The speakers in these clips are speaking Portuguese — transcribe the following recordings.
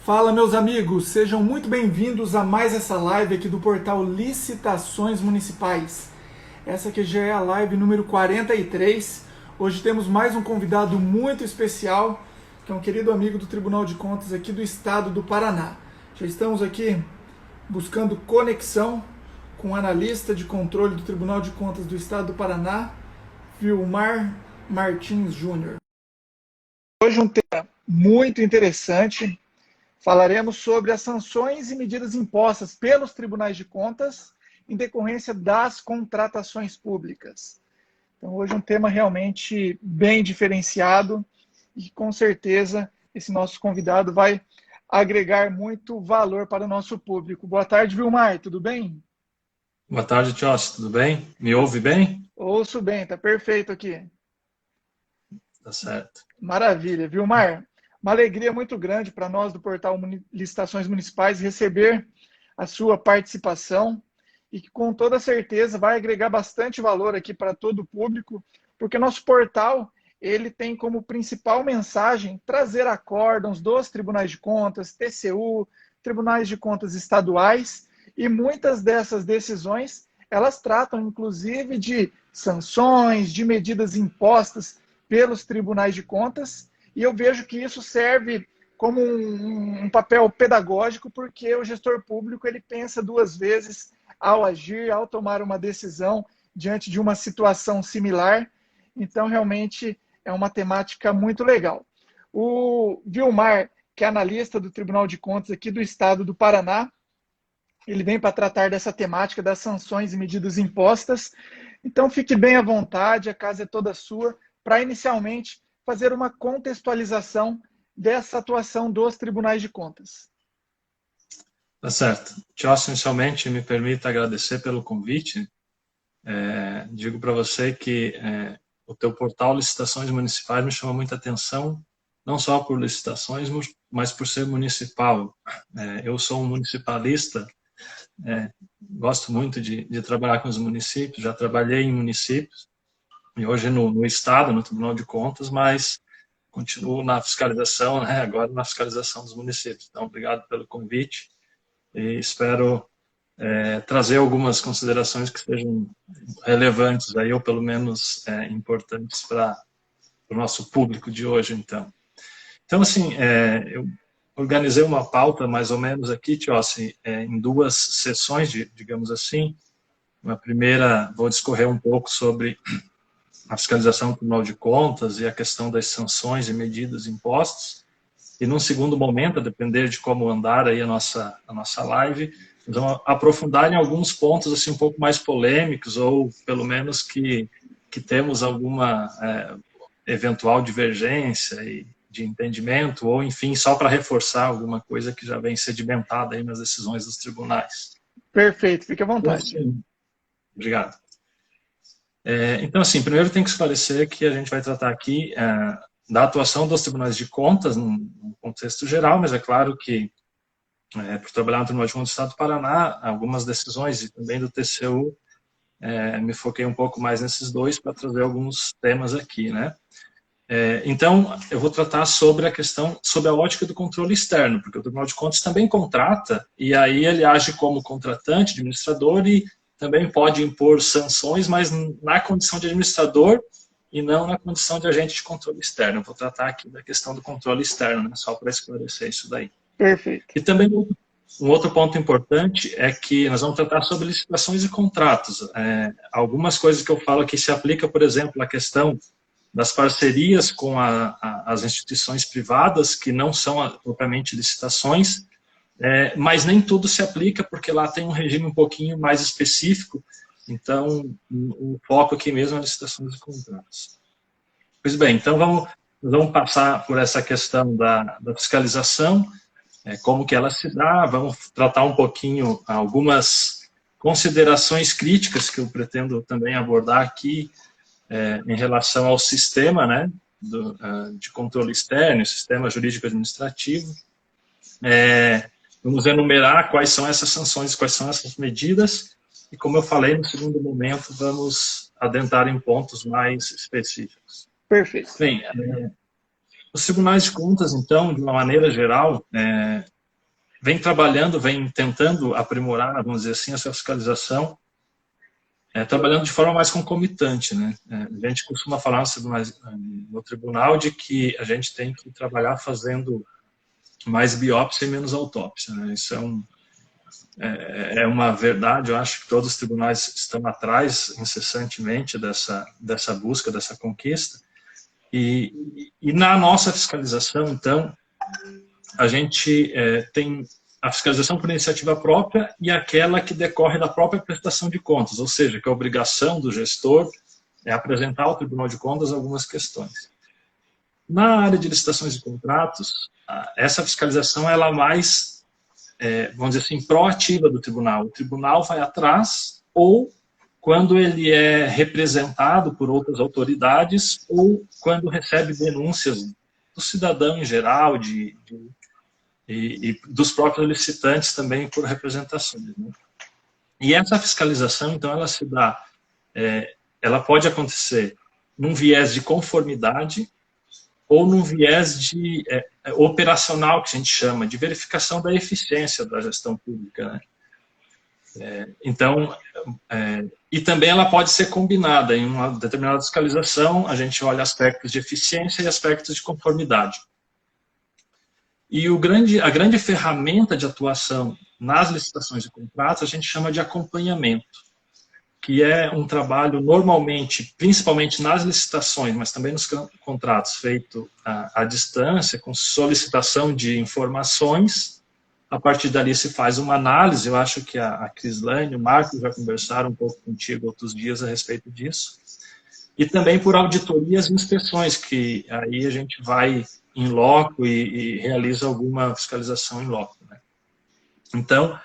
Fala, meus amigos, sejam muito bem-vindos a mais essa live aqui do portal Licitações Municipais. Essa aqui já é a live número 43. Hoje temos mais um convidado muito especial, que é um querido amigo do Tribunal de Contas aqui do estado do Paraná. Já estamos aqui buscando conexão com o analista de controle do Tribunal de Contas do estado do Paraná, Vilmar Martins Júnior. Hoje um tema muito interessante. Falaremos sobre as sanções e medidas impostas pelos tribunais de contas em decorrência das contratações públicas. Então, hoje é um tema realmente bem diferenciado e, com certeza, esse nosso convidado vai agregar muito valor para o nosso público. Boa tarde, Vilmar, tudo bem? Boa tarde, Tiossi, tudo bem? Me ouve bem? Ouço bem, tá perfeito aqui. Tá certo. Maravilha, Vilmar. Uma alegria muito grande para nós do portal Licitações Municipais receber a sua participação e que com toda certeza vai agregar bastante valor aqui para todo o público, porque nosso portal ele tem como principal mensagem trazer acórdãos dos tribunais de contas, TCU, tribunais de contas estaduais, e muitas dessas decisões elas tratam inclusive de sanções, de medidas impostas pelos tribunais de contas. E eu vejo que isso serve como um papel pedagógico, porque o gestor público ele pensa duas vezes ao agir, ao tomar uma decisão diante de uma situação similar. Então, realmente, é uma temática muito legal. O Vilmar, que é analista do Tribunal de Contas aqui do estado do Paraná, ele vem para tratar dessa temática das sanções e medidas impostas. Então, fique bem à vontade, a casa é toda sua, para inicialmente fazer uma contextualização dessa atuação dos tribunais de contas. Tá certo. Tiossi, inicialmente, me permita agradecer pelo convite. Digo para você que o teu portal Licitações Municipais me chama muita atenção, não só por licitações, mas por ser municipal. Eu sou um municipalista, gosto muito de trabalhar com os municípios, já trabalhei em municípios, e hoje no Estado, no Tribunal de Contas, mas continuo na fiscalização, né? Agora na fiscalização dos municípios. Então, obrigado pelo convite e espero trazer algumas considerações que sejam relevantes, aí, ou pelo menos importantes para o nosso público de hoje, então. Então, assim, eu organizei uma pauta mais ou menos aqui, Tiossi, em duas sessões, digamos assim. Na primeira, vou discorrer um pouco sobre a fiscalização do Tribunal de Contas e a questão das sanções e medidas impostas. E num segundo momento, a depender de como andar aí a nossa live, nós vamos aprofundar em alguns pontos assim um pouco mais polêmicos, ou pelo menos que temos alguma eventual divergência de entendimento, ou enfim, só para reforçar alguma coisa que já vem sedimentada aí nas decisões dos tribunais. Perfeito, fique à Então, vontade. assim, obrigado. Então, assim, primeiro tem que esclarecer que a gente vai tratar aqui da atuação dos tribunais de contas, num contexto geral, mas é claro que, por trabalhar no Tribunal de Contas do Estado do Paraná, algumas decisões e também do TCU, me foquei um pouco mais nesses dois para trazer alguns temas aqui, né? Então, eu vou tratar sobre a questão, sobre a ótica do controle externo, porque o Tribunal de Contas também contrata, e aí ele age como contratante, administrador, e também pode impor sanções, mas na condição de administrador e não na condição de agente de controle externo. Eu vou tratar aqui da questão do controle externo, né, só para esclarecer isso daí. Perfeito. E também um outro ponto importante é que nós vamos tratar sobre licitações e contratos. Algumas coisas que eu falo aqui se aplica, por exemplo, à questão das parcerias com as instituições privadas, que não são propriamente licitações, mas nem tudo se aplica, porque lá tem um regime um pouquinho mais específico, então o foco aqui mesmo é licitações e contratos. Pois bem, então vamos passar por essa questão da fiscalização, como que ela se dá, vamos tratar um pouquinho algumas considerações críticas que eu pretendo também abordar aqui em relação ao sistema, né, de controle externo, sistema jurídico administrativo. Vamos enumerar quais são essas sanções, quais são essas medidas, e como eu falei, no segundo momento, vamos adentrar em pontos mais específicos. Perfeito. Bem, os tribunais de contas, então, de uma maneira geral, vem trabalhando, vem tentando aprimorar, vamos dizer assim, essa fiscalização, trabalhando de forma mais concomitante, né? A gente costuma falar no tribunal de que a gente tem que trabalhar fazendo mais biópsia e menos autópsia, né? Isso é uma verdade. Eu acho que todos os tribunais estão atrás incessantemente dessa busca, dessa conquista. E na nossa fiscalização, então, a gente tem a fiscalização por iniciativa própria e aquela que decorre da própria prestação de contas, ou seja, que a obrigação do gestor é apresentar ao Tribunal de Contas algumas questões. Na área de licitações e contratos, essa fiscalização ela é mais, vamos dizer assim, proativa do tribunal. O tribunal vai atrás, ou quando ele é representado por outras autoridades, ou quando recebe denúncias do cidadão em geral, e dos próprios licitantes também por representações, né? E essa fiscalização, então, ela se dá, ela pode acontecer num viés de conformidade ou num viés de operacional, que a gente chama, de verificação da eficiência da gestão pública, né? Então, e também ela pode ser combinada. Em uma determinada fiscalização, a gente olha aspectos de eficiência e aspectos de conformidade. E a grande ferramenta de atuação nas licitações e contratos a gente chama de acompanhamento, que é um trabalho normalmente, principalmente nas licitações, mas também nos contratos, feito à distância, com solicitação de informações. A partir dali se faz uma análise. Eu acho que a Crislane e o Marcos já conversaram um pouco contigo outros dias a respeito disso. E também por auditorias e inspeções, que aí a gente vai em loco e realiza alguma fiscalização em loco, né? Então,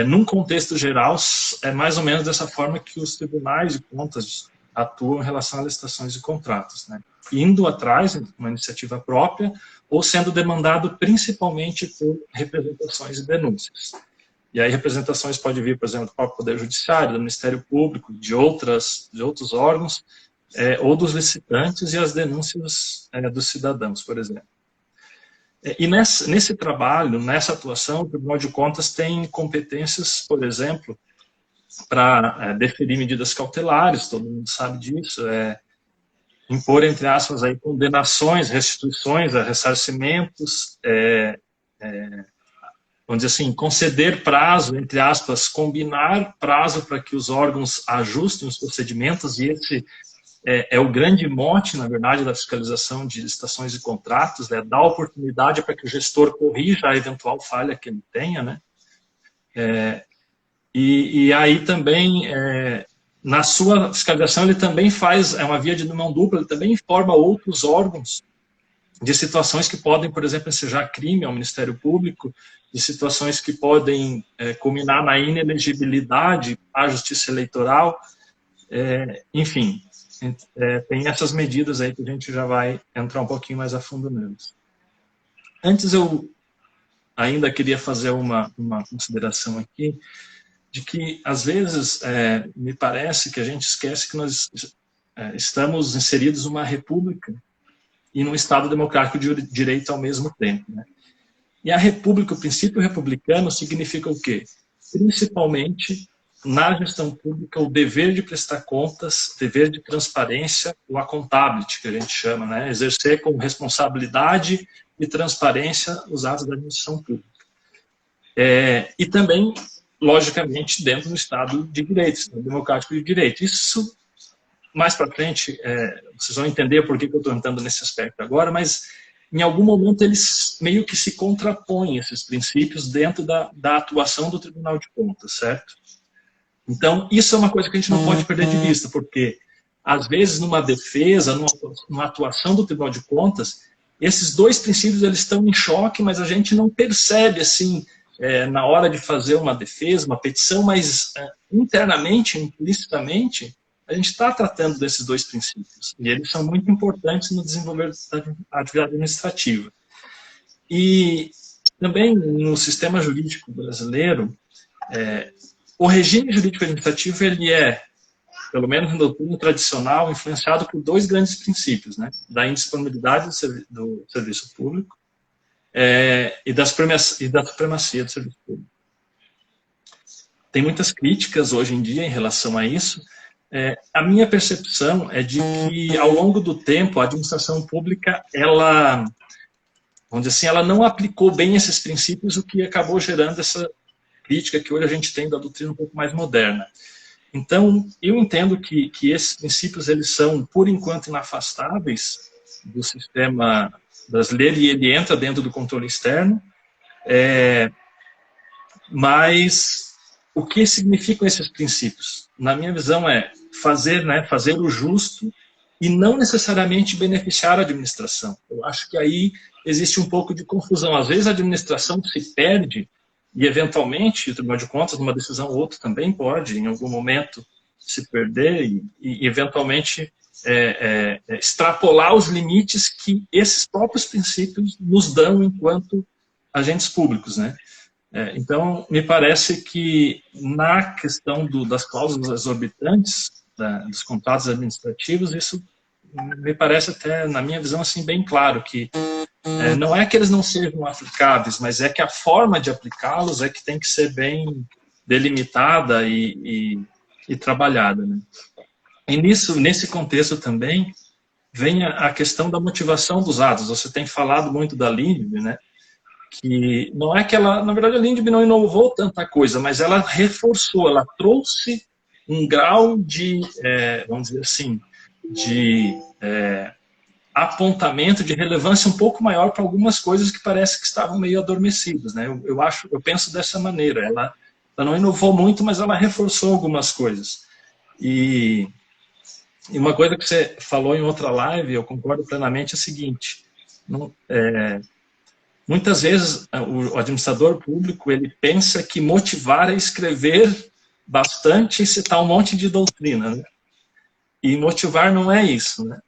num contexto geral, é mais ou menos dessa forma que os tribunais de contas atuam em relação a licitações e contratos, né? Indo atrás, uma iniciativa própria, ou sendo demandado principalmente por representações e denúncias. E aí representações podem vir, por exemplo, do próprio Poder Judiciário, do Ministério Público, de outros órgãos, ou dos licitantes, e as denúncias dos cidadãos, por exemplo. E nesse trabalho, nessa atuação, o Tribunal de Contas tem competências, por exemplo, para deferir medidas cautelares, todo mundo sabe disso, impor, entre aspas, aí, condenações, restituições, ressarcimentos, vamos dizer assim, conceder prazo, entre aspas, combinar prazo para que os órgãos ajustem os procedimentos, e esse é o grande mote, na verdade, da fiscalização de licitações e contratos, dar oportunidade para que o gestor corrija a eventual falha que ele tenha, né? E aí também, na sua fiscalização, ele também faz, uma via de mão dupla, ele também informa outros órgãos de situações que podem, por exemplo, ensejar crime ao Ministério Público, de situações que podem culminar na inelegibilidade à Justiça Eleitoral, enfim. Tem essas medidas aí que a gente já vai entrar um pouquinho mais a fundo nelas. Antes eu ainda queria fazer uma consideração aqui, de que às vezes me parece que a gente esquece que nós estamos inseridos numa república e num Estado democrático de direito ao mesmo tempo, né? E a república, o princípio republicano, significa o quê? Principalmente na gestão pública, o dever de prestar contas, dever de transparência, o accountability, que a gente chama, né? Exercer com responsabilidade e transparência os atos da administração pública. E também, logicamente, dentro do Estado de Direito, Estado democrático de direito. Isso, mais para frente, vocês vão entender por que eu estou entrando nesse aspecto agora, mas em algum momento eles meio que se contrapõem, esses princípios, dentro da atuação do Tribunal de Contas, certo? Então, isso é uma coisa que a gente não pode perder de vista, porque, às vezes, numa defesa, numa atuação do Tribunal de Contas, esses dois princípios eles estão em choque, mas a gente não percebe, assim, na hora de fazer uma defesa, uma petição, mas internamente, implicitamente, a gente está tratando desses dois princípios. E eles são muito importantes no desenvolvimento da atividade administrativa. E também no sistema jurídico brasileiro, o regime jurídico administrativo ele pelo menos na doutrina tradicional, influenciado por dois grandes princípios, né? Da indisponibilidade do serviço público e da supremacia do serviço público. Tem muitas críticas hoje em dia em relação a isso. A minha percepção é de que, ao longo do tempo, a administração pública, ela, vamos dizer assim, ela não aplicou bem esses princípios, o que acabou gerando essa crítica que hoje a gente tem da doutrina um pouco mais moderna. Então, eu entendo que esses princípios, eles são, por enquanto, inafastáveis do sistema brasileiro, e ele entra dentro do controle externo, mas o que significam esses princípios? Na minha visão fazer o justo e não necessariamente beneficiar a administração. Eu acho que aí existe um pouco de confusão. Às vezes a administração se perde e, eventualmente, o Tribunal de Contas, numa decisão ou outra, também pode, em algum momento, se perder e eventualmente, extrapolar os limites que esses próprios princípios nos dão enquanto agentes públicos, né? Então, me parece que, na questão das cláusulas exorbitantes dos contratos administrativos, isso me parece até, na minha visão, assim, bem claro, que não é que eles não sejam aplicáveis, mas é que a forma de aplicá-los é que tem que ser bem delimitada e trabalhada, né? E nesse contexto também vem a questão da motivação dos atos. Você tem falado muito da LINDB, né? Que não é que ela, na verdade, a LINDB não inovou tanta coisa, mas ela reforçou, ela trouxe um grau de, vamos dizer assim, de apontamento, de relevância um pouco maior para algumas coisas que parece que estavam meio adormecidas, né? Eu penso dessa maneira. Ela não inovou muito, mas ela reforçou algumas coisas. E uma coisa que você falou em outra live, eu concordo plenamente, é o seguinte: muitas vezes o administrador público, ele pensa que motivar é escrever bastante e citar um monte de doutrina, né? E motivar não é isso, né?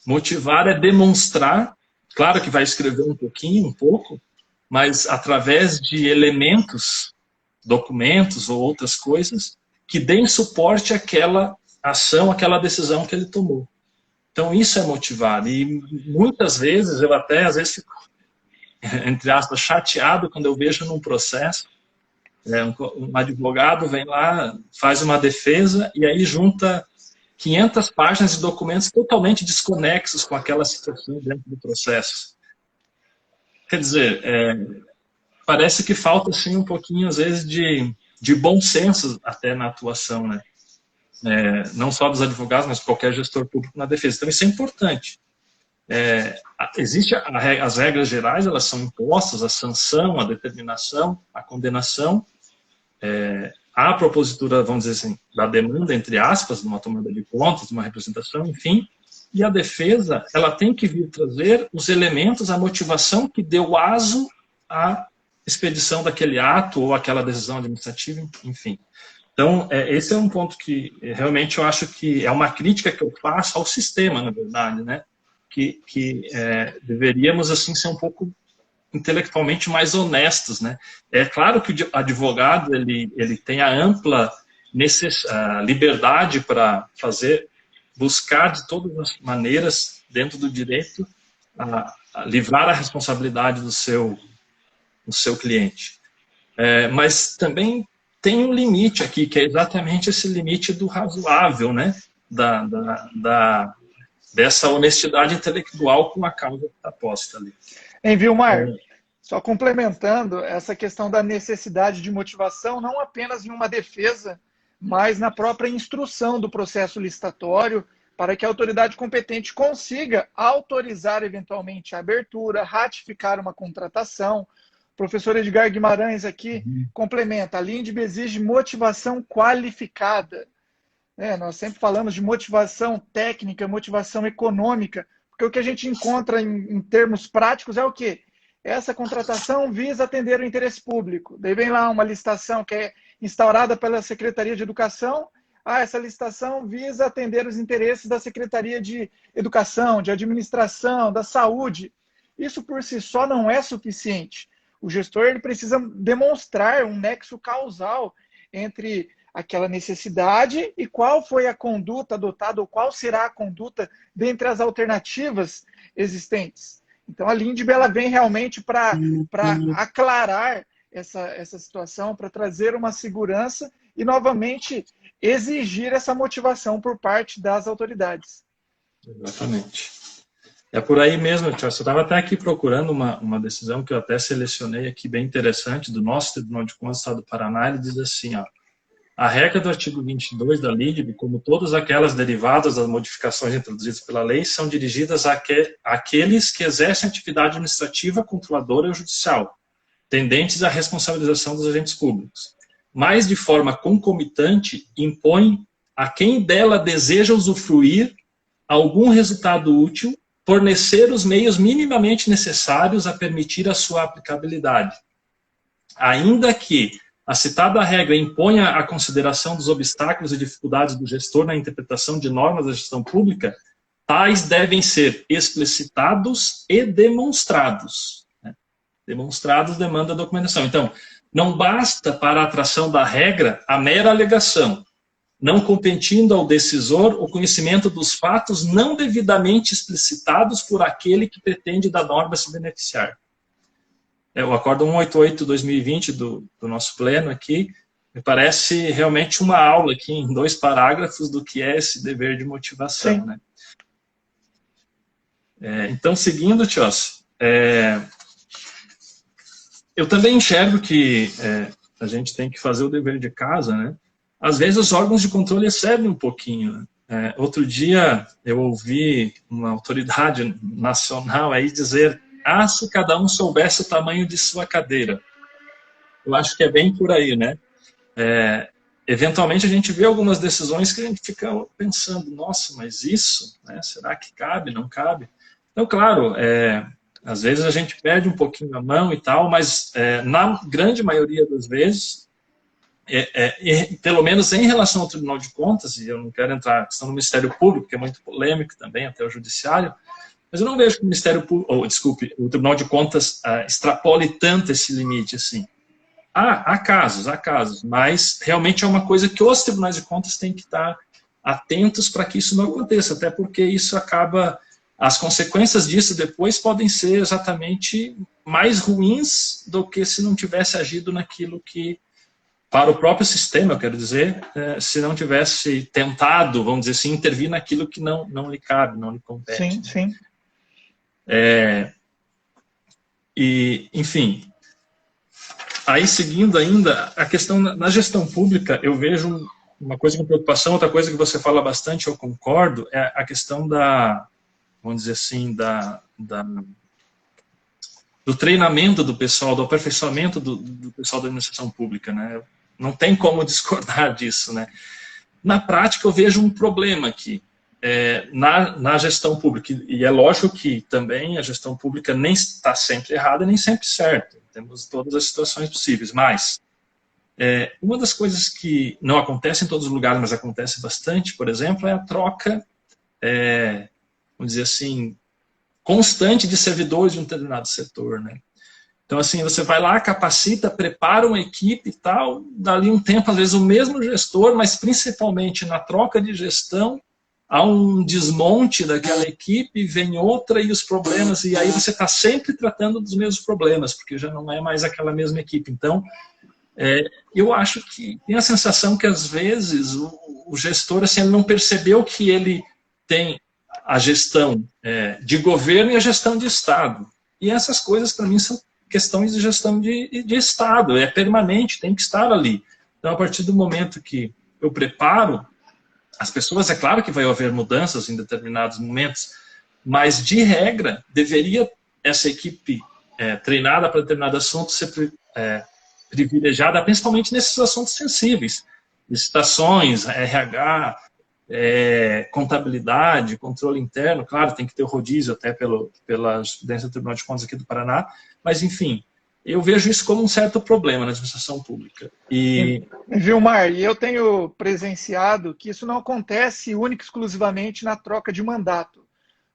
Motivar é demonstrar, claro que vai escrever um pouquinho, um pouco, mas através de elementos, documentos ou outras coisas que deem suporte àquela ação, àquela decisão que ele tomou. Então isso é motivar. E muitas vezes, eu até às vezes fico, entre aspas, chateado quando eu vejo num processo, um advogado vem lá, faz uma defesa e aí junta 500 páginas de documentos totalmente desconexos com aquela situação dentro do processo. Quer dizer, parece que falta assim, um pouquinho, às vezes, de bom senso até na atuação, né? Não só dos advogados, mas qualquer gestor público na defesa. Então, isso é importante. As regras gerais, elas são impostas, a sanção, a determinação, a condenação, a propositura, vamos dizer assim, da demanda, entre aspas, de uma tomada de contas, de uma representação, enfim, e a defesa, ela tem que vir trazer os elementos, a motivação que deu aso à expedição daquele ato ou aquela decisão administrativa, enfim. Então, esse é um ponto que realmente eu acho que é uma crítica que eu faço ao sistema, na verdade, né? Que deveríamos, assim, ser um pouco intelectualmente mais honestos, né? É claro que o advogado ele tem a ampla liberdade para buscar de todas as maneiras dentro do direito a livrar a responsabilidade do seu cliente. Mas também tem um limite aqui, que é exatamente esse limite do razoável, né? Dessa honestidade intelectual com a causa que está posta ali. Em Vilmar, só complementando essa questão da necessidade de motivação, não apenas em uma defesa, mas na própria instrução do processo licitatório, para que a autoridade competente consiga autorizar eventualmente a abertura, ratificar uma contratação. O professor Edgar Guimarães aqui complementa: a LINDB exige motivação qualificada. Nós sempre falamos de motivação técnica, motivação econômica, porque o que a gente encontra em termos práticos é o quê? Essa contratação visa atender o interesse público. Daí vem lá uma licitação que é instaurada pela Secretaria de Educação. Essa licitação visa atender os interesses da Secretaria de Educação, de Administração, da Saúde. Isso por si só não é suficiente. O gestor ele precisa demonstrar um nexo causal entre aquela necessidade e qual foi a conduta adotada ou qual será a conduta dentre as alternativas existentes. Então, a LINDB ela vem realmente para aclarar essa situação, para trazer uma segurança e, novamente, exigir essa motivação por parte das autoridades. Exatamente. É por aí mesmo, Tiago. Eu estava até aqui procurando uma decisão que eu até selecionei aqui, bem interessante, do nosso Tribunal de Contas do Estado do Paraná. Ele diz assim, ó, a regra do artigo 22 da LIDB, como todas aquelas derivadas das modificações introduzidas pela lei, são dirigidas àqueles que exercem atividade administrativa, controladora ou judicial, tendentes à responsabilização dos agentes públicos, mas de forma concomitante impõe a quem dela deseja usufruir algum resultado útil, fornecer os meios minimamente necessários a permitir a sua aplicabilidade. Ainda que a citada regra imponha a consideração dos obstáculos e dificuldades do gestor na interpretação de normas da gestão pública, tais devem ser explicitados e demonstrados. Demonstrados demanda documentação. Então, não basta para a atração da regra a mera alegação, não competindo ao decisor o conhecimento dos fatos não devidamente explicitados por aquele que pretende da norma se beneficiar. O Acordo 188/2020 do nosso pleno aqui, me parece realmente uma aula aqui em 2 parágrafos do que é esse dever de motivação. Né? Então, seguindo, Tios, eu também enxergo que a gente tem que fazer o dever de casa, né? Às vezes os órgãos de controle excedem um pouquinho. Né? Outro dia eu ouvi uma autoridade nacional aí dizer: se cada um soubesse o tamanho de sua cadeira. Eu acho que é bem por aí, né? Eventualmente a gente vê algumas decisões que a gente fica pensando, nossa, mas isso, né? Será que cabe, não cabe? Então, claro, às vezes a gente perde um pouquinho a mão e tal, mas na grande maioria das vezes, pelo menos em relação ao Tribunal de Contas, e eu não quero entrar na questão do Ministério Público, que é muito polêmico também, até o Judiciário, mas eu não vejo que o Ministério Público, o Tribunal de Contas extrapole tanto esse limite assim. Há casos, mas realmente é uma coisa que os tribunais de contas têm que estar atentos para que isso não aconteça, até porque isso acaba, as consequências disso depois podem ser exatamente mais ruins do que se não tivesse agido naquilo que, para o próprio sistema, eu quero dizer, se não tivesse tentado, vamos dizer assim, intervir naquilo que não lhe cabe, não lhe compete. Sim, sim. E, enfim, aí seguindo ainda, a questão na gestão pública, eu vejo uma coisa com preocupação, outra coisa que você fala bastante, eu concordo, é a questão vamos dizer assim, do treinamento do pessoal, do aperfeiçoamento do pessoal da administração pública, né? Não tem como discordar disso, né? Na prática, eu vejo um problema aqui, na gestão pública, e é lógico que também a gestão pública nem está sempre errada, nem sempre certa, temos todas as situações possíveis, mas uma das coisas que não acontece em todos os lugares, mas acontece bastante, por exemplo, é a troca, vamos dizer assim, constante de servidores de um determinado setor, né? Então, assim, você vai lá, capacita, prepara uma equipe e tal, dali um tempo, às vezes, o mesmo gestor, mas principalmente na troca de gestão, há um desmonte daquela equipe, vem outra e os problemas, e aí você está sempre tratando dos mesmos problemas, porque já não é mais aquela mesma equipe. Então, eu acho que tem a sensação que, às vezes, o gestor, assim, ele não percebeu que ele tem a gestão de governo e a gestão de Estado. E essas coisas, para mim, são questões de gestão de Estado, é permanente, tem que estar ali. Então, a partir do momento que eu preparo as pessoas, é claro que vai haver mudanças em determinados momentos, mas, de regra, deveria essa equipe treinada para determinado assunto ser privilegiada, principalmente nesses assuntos sensíveis, licitações, RH, contabilidade, controle interno, claro, tem que ter o rodízio até pela jurisprudência do Tribunal de Contas aqui do Paraná, mas, enfim, eu vejo isso como um certo problema na administração pública. Vilmar, e eu tenho presenciado que isso não acontece única e exclusivamente na troca de mandato.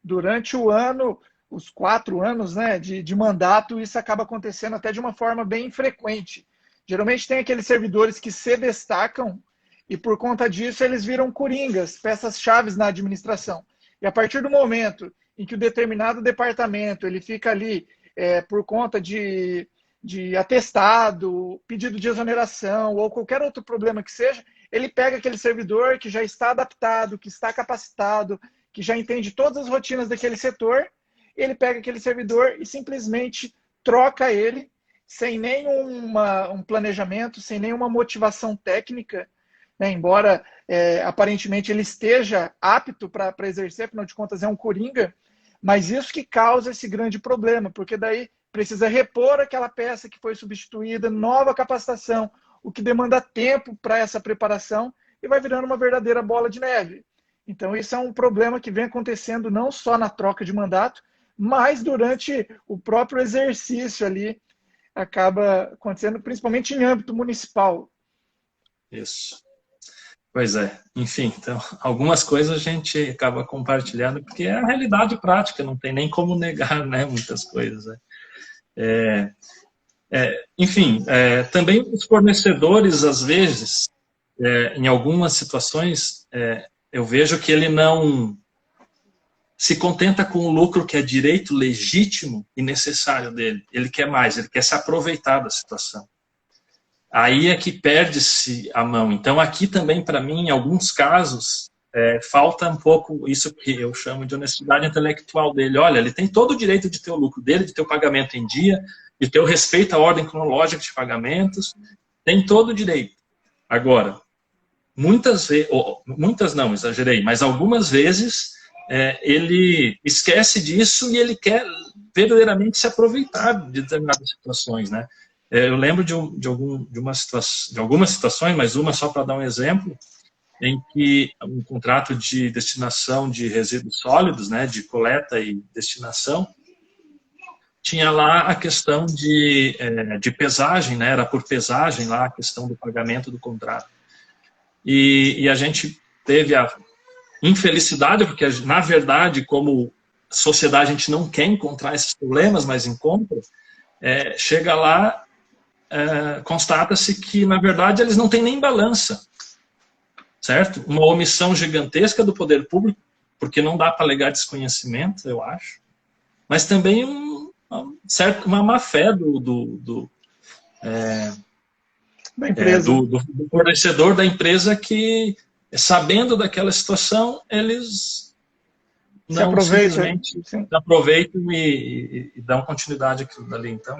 Durante o ano, os 4 anos, né, de mandato, isso acaba acontecendo até de uma forma bem frequente. Geralmente tem aqueles servidores que se destacam e, por conta disso, eles viram coringas, peças-chave na administração. E a partir do momento em que o determinado departamento ele fica ali por conta de atestado, pedido de exoneração ou qualquer outro problema que seja, ele pega aquele servidor que já está adaptado, que está capacitado, que já entende todas as rotinas daquele setor, ele pega aquele servidor e simplesmente troca ele sem nenhum planejamento, sem nenhuma motivação técnica, né? Embora aparentemente ele esteja apto para exercer, afinal de contas é um coringa, mas isso que causa esse grande problema, porque daí precisa repor aquela peça que foi substituída, nova capacitação, o que demanda tempo para essa preparação e vai virando uma verdadeira bola de neve. Então isso é um problema que vem acontecendo não só na troca de mandato, mas durante o próprio exercício ali, acaba acontecendo principalmente em âmbito municipal. Isso. Pois é. Enfim, então, algumas coisas a gente acaba compartilhando, porque é a realidade prática, não tem nem como negar, né, muitas coisas. Né? Enfim, também os fornecedores, às vezes, em algumas situações, eu vejo que ele não se contenta com o lucro que é direito legítimo e necessário dele. Ele quer mais, ele quer se aproveitar da situação. Aí é que perde-se a mão. Então, aqui também, para mim, em alguns casos, falta um pouco isso que eu chamo de honestidade intelectual dele. Olha, ele tem todo o direito de ter o lucro dele, de ter o pagamento em dia, de ter o respeito à ordem cronológica de pagamentos, tem todo o direito. Agora, muitas não, exagerei, mas algumas vezes ele esquece disso e ele quer verdadeiramente se aproveitar de determinadas situações, né? Eu lembro de algumas situações, mas uma só para dar um exemplo, em que um contrato de destinação de resíduos sólidos, né, de coleta e destinação, tinha lá a questão de pesagem, né, era por pesagem lá a questão do pagamento do contrato. E a gente teve a infelicidade, porque na verdade, como sociedade, a gente não quer encontrar esses problemas, mas encontra, chega lá, constata-se que, na verdade, eles não têm nem balança, certo? Uma omissão gigantesca do poder público, porque não dá para alegar desconhecimento, eu acho, mas também uma má-fé do fornecedor da empresa que, sabendo daquela situação, eles não simplesmente se aproveitam e dão continuidade àquilo dali. Então,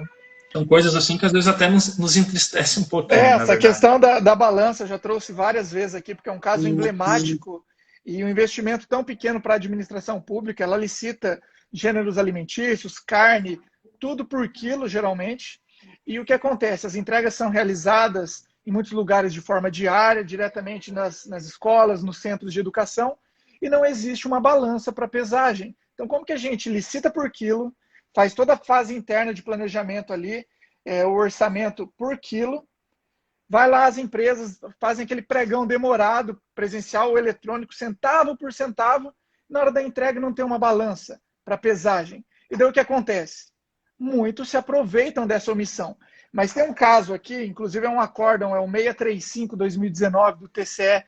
são coisas assim que às vezes até nos entristecem um pouquinho. Essa questão da balança eu já trouxe várias vezes aqui, porque é um caso emblemático e um investimento tão pequeno para a administração pública. Ela licita gêneros alimentícios, carne, tudo por quilo, geralmente. E o que acontece? As entregas são realizadas em muitos lugares de forma diária, diretamente nas escolas, nos centros de educação, e não existe uma balança para pesagem. Então, como que a gente licita por quilo, faz toda a fase interna de planejamento ali, o orçamento por quilo, vai lá as empresas, fazem aquele pregão demorado, presencial ou eletrônico, centavo por centavo, na hora da entrega não tem uma balança para pesagem. E daí o que acontece? Muitos se aproveitam dessa omissão. Mas tem um caso aqui, inclusive é um acórdão, é o 635/2019 do TCE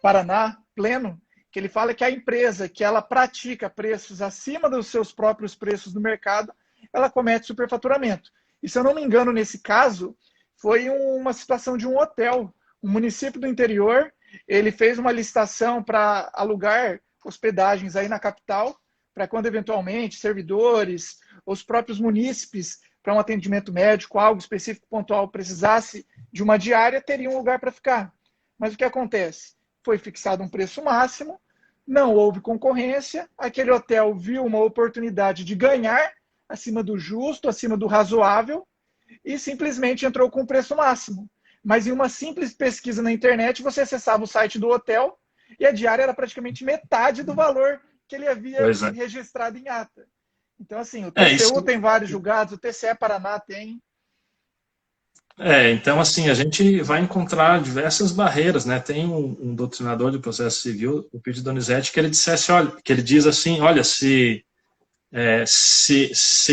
Paraná, pleno, que ele fala que a empresa que ela pratica preços acima dos seus próprios preços no mercado, ela comete superfaturamento. E se eu não me engano, nesse caso, foi uma situação de um hotel, um município do interior, ele fez uma licitação para alugar hospedagens aí na capital, para quando eventualmente servidores, os próprios munícipes, para um atendimento médico, algo específico, pontual, precisasse de uma diária, teria um lugar para ficar. Mas o que acontece? Foi fixado um preço máximo, não houve concorrência, aquele hotel viu uma oportunidade de ganhar acima do justo, acima do razoável, e simplesmente entrou com o preço máximo. Mas em uma simples pesquisa na internet, você acessava o site do hotel e a diária era praticamente metade do valor que ele havia registrado em ata. Então, assim, o TCU tem vários julgados, o TCE Paraná tem. Então, assim, a gente vai encontrar diversas barreiras, né? Tem um doutrinador de processo civil, o Pio Donizete, que ele dissesse, olha, que ele diz assim, olha, se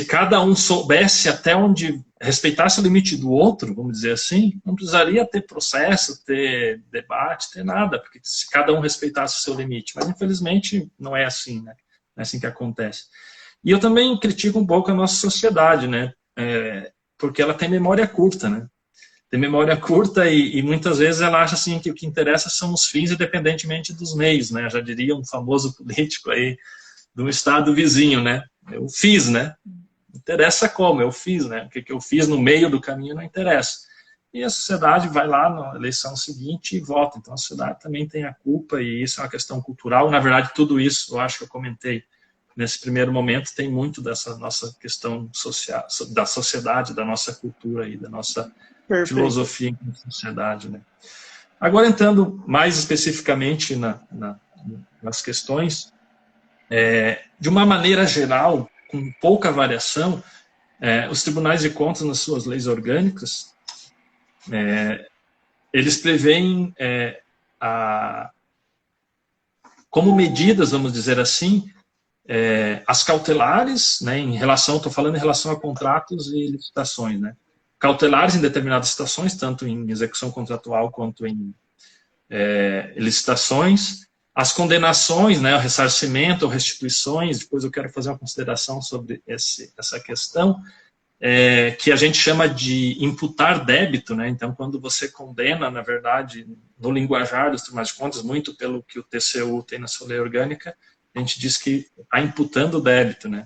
cada um soubesse até onde respeitasse o limite do outro, vamos dizer assim, não precisaria ter processo, ter debate, ter nada, porque se cada um respeitasse o seu limite. Mas, infelizmente, não é assim, né? É assim que acontece. E eu também critico um pouco a nossa sociedade, né? Porque ela tem memória curta, né? Tem memória curta e muitas vezes ela acha assim que o que interessa são os fins independentemente dos meios, né? Já diria um famoso político aí do estado vizinho, né? Eu fiz, né? Interessa como, eu fiz, né? O que eu fiz no meio do caminho não interessa. E a sociedade vai lá na eleição seguinte e vota. Então a sociedade também tem a culpa e isso é uma questão cultural. Na verdade, tudo isso, eu acho que eu comentei nesse primeiro momento, tem muito dessa nossa questão social, da sociedade, da nossa cultura e da nossa filosofia em sociedade, né? Agora, entrando mais especificamente nas questões, de uma maneira geral, com pouca variação, os tribunais de contas, nas suas leis orgânicas, eles preveem como medidas, vamos dizer assim, as cautelares, né, estou falando em relação a contratos e licitações, né? Cautelares em determinadas situações, tanto em execução contratual quanto em licitações, as condenações, né, o ressarcimento ou restituições. Depois eu quero fazer uma consideração sobre essa questão, que a gente chama de imputar débito, né? Então, quando você condena, na verdade, no linguajar dos tribunais de contas, muito pelo que o TCU tem na sua lei orgânica, a gente diz que está imputando débito, né?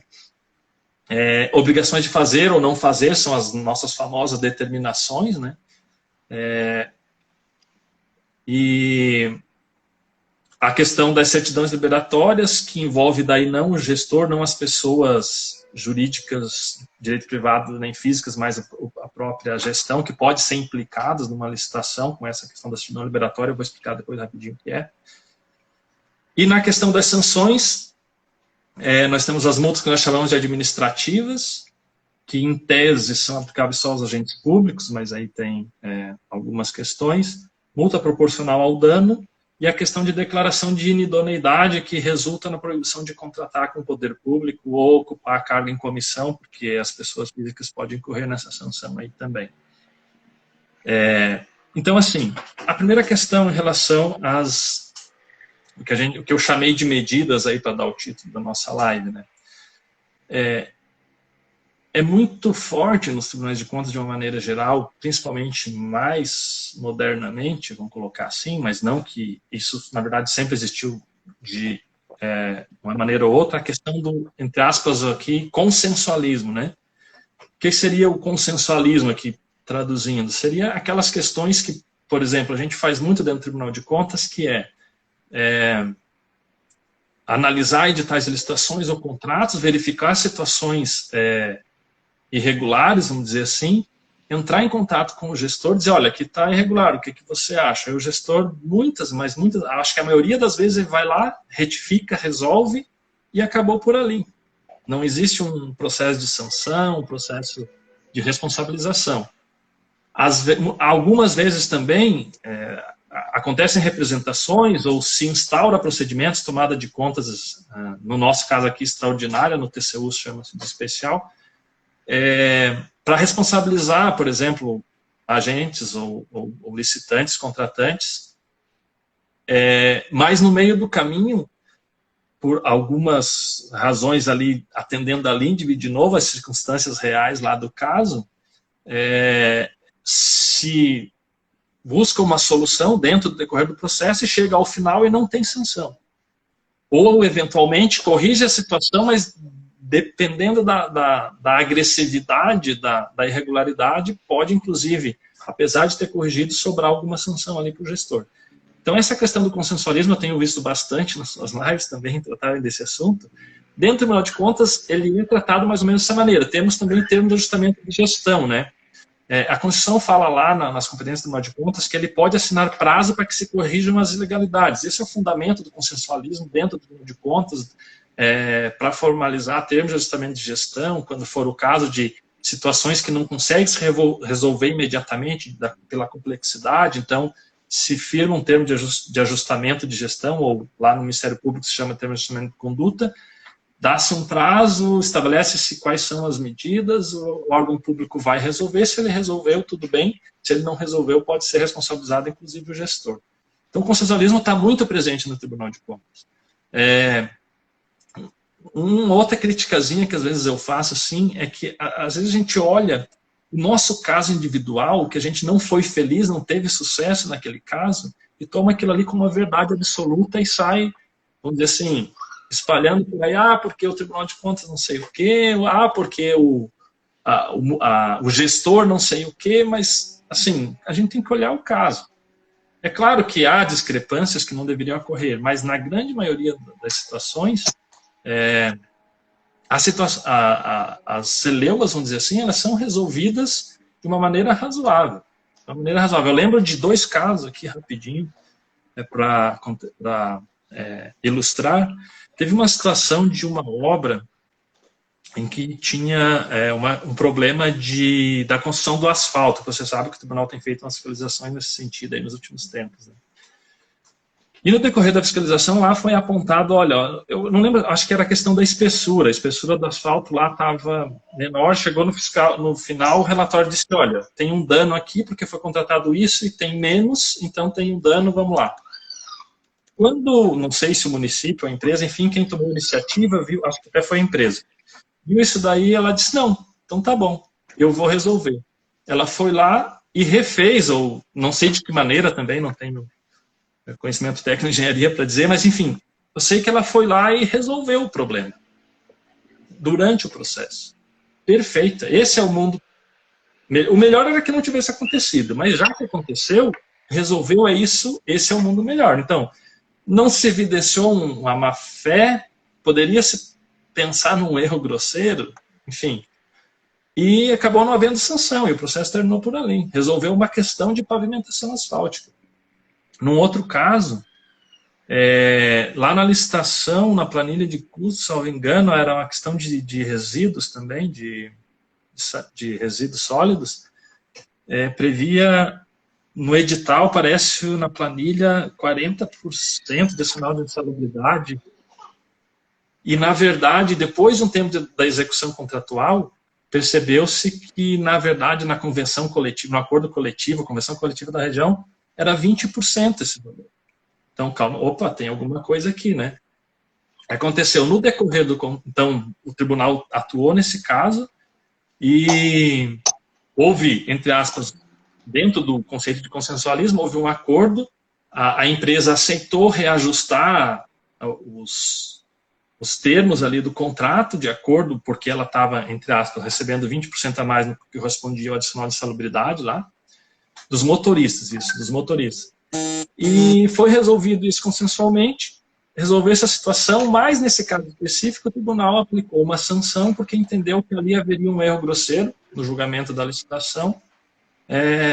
Obrigações de fazer ou não fazer são as nossas famosas determinações, né? E a questão das certidões liberatórias, que envolve daí não o gestor, não as pessoas jurídicas, direito privado, nem físicas, mas a própria gestão, que pode ser implicadas numa licitação com essa questão da certidão liberatória. Eu vou explicar depois rapidinho o que é. E na questão das sanções, nós temos as multas que nós chamamos de administrativas, que em tese são aplicáveis só aos agentes públicos, mas aí tem algumas questões. Multa proporcional ao dano e a questão de declaração de inidoneidade, que resulta na proibição de contratar com o poder público ou ocupar cargo em comissão, porque as pessoas físicas podem incorrer nessa sanção aí também. Então, assim, a primeira questão em relação o que eu chamei de medidas aí para dar o título da nossa live, né? É muito forte nos tribunais de contas de uma maneira geral, principalmente mais modernamente, vamos colocar assim, mas não que isso, na verdade, sempre existiu de uma maneira ou outra, a questão do, entre aspas aqui, consensualismo, né? O que seria o consensualismo aqui, traduzindo? Seria aquelas questões que, por exemplo, a gente faz muito dentro do Tribunal de Contas, que analisar editais de licitações ou contratos, verificar situações irregulares, vamos dizer assim, entrar em contato com o gestor, dizer, olha, aqui está irregular, o que você acha? Aí o gestor, muitas, acho que a maioria das vezes ele vai lá, retifica, resolve e acabou por ali. Não existe um processo de sanção, um processo de responsabilização. Algumas vezes também acontecem representações ou se instaura procedimentos, tomada de contas, no nosso caso aqui, extraordinária, no TCU chama-se de especial, para responsabilizar, por exemplo, agentes ou licitantes, contratantes, mas no meio do caminho, por algumas razões ali, atendendo ali de novo as circunstâncias reais lá do caso, se busca uma solução dentro do decorrer do processo e chega ao final e não tem sanção. Ou, eventualmente, corrige a situação, mas dependendo da agressividade, da irregularidade, pode, inclusive, apesar de ter corrigido, sobrar alguma sanção ali para o gestor. Então, essa questão do consensualismo eu tenho visto bastante nas suas lives também, tratarem desse assunto. Dentro do Tribunal de Contas, ele é tratado mais ou menos dessa maneira. Temos também o termo de ajustamento de gestão, né? A Constituição fala lá nas competências do Tribunal de Contas que ele pode assinar prazo para que se corrijam as ilegalidades. Esse é o fundamento do consensualismo dentro do Tribunal de Contas, para formalizar termos de ajustamento de gestão, quando for o caso de situações que não consegue se resolver imediatamente pela complexidade. Então, se firma um termo de ajustamento de gestão, ou lá no Ministério Público se chama termo de ajustamento de conduta, dá-se um prazo, estabelece-se quais são as medidas, o órgão público vai resolver. Se ele resolveu, tudo bem. Se ele não resolveu, pode ser responsabilizado, inclusive, o gestor. Então, o consensualismo está muito presente no Tribunal de Contas. uma outra criticazinha que às vezes eu faço, assim, é que às vezes a gente olha o nosso caso individual, que a gente não foi feliz, não teve sucesso naquele caso, e toma aquilo ali como uma verdade absoluta e sai, vamos dizer assim, espalhando por aí, porque o Tribunal de Contas não sei o quê, porque o gestor não sei o quê, mas, assim, a gente tem que olhar o caso. É claro que há discrepâncias que não deveriam ocorrer, mas na grande maioria das situações, as celeumas, vamos dizer assim, elas são resolvidas de uma maneira razoável. Eu lembro de 2 casos aqui, rapidinho, para ilustrar. Teve uma situação de uma obra em que tinha um problema da construção do asfalto. Você sabe que o tribunal tem feito umas fiscalizações nesse sentido aí nos últimos tempos, né? E no decorrer da fiscalização lá foi apontado, olha, eu não lembro, acho que era a questão da espessura. A espessura do asfalto lá estava menor, chegou no final o relatório disse, olha, tem um dano aqui porque foi contratado isso e tem menos, então tem um dano, vamos lá. Quando, não sei se o município, a empresa, enfim, quem tomou a iniciativa, viu, acho que até foi a empresa, viu isso daí, ela disse, não, então tá bom, eu vou resolver. Ela foi lá e refez, ou não sei de que maneira também, não tenho conhecimento técnico de engenharia para dizer, mas enfim, eu sei que ela foi lá e resolveu o problema durante o processo. Perfeita. Esse é o mundo. O melhor era que não tivesse acontecido, mas já que aconteceu, resolveu, é isso, esse é o mundo melhor. Então, não se evidenciou uma má fé, poderia se pensar num erro grosseiro, enfim, e acabou não havendo sanção, e o processo terminou por ali. Resolveu uma questão de pavimentação asfáltica. Num outro caso, lá na licitação, na planilha de custos, salvo engano, era uma questão de resíduos também, de resíduos sólidos, previa no edital, parece na planilha, 40% de sinal de insalubridade. E, na verdade, depois de um tempo da execução contratual, percebeu-se que, na verdade, na convenção coletiva, no acordo coletivo, convenção coletiva da região, era 20% esse valor. Então, calma, opa, tem alguma coisa aqui, né? Aconteceu no decorrer então, o tribunal atuou nesse caso e houve, entre aspas, dentro do conceito de consensualismo, houve um acordo, a empresa aceitou reajustar os termos ali do contrato de acordo, porque ela estava, entre aspas, recebendo 20% a mais no que correspondia ao adicional de salubridade lá, dos motoristas, dos motoristas. E foi resolvido isso consensualmente, resolveu essa situação, mas nesse caso específico o tribunal aplicou uma sanção porque entendeu que ali haveria um erro grosseiro no julgamento da licitação,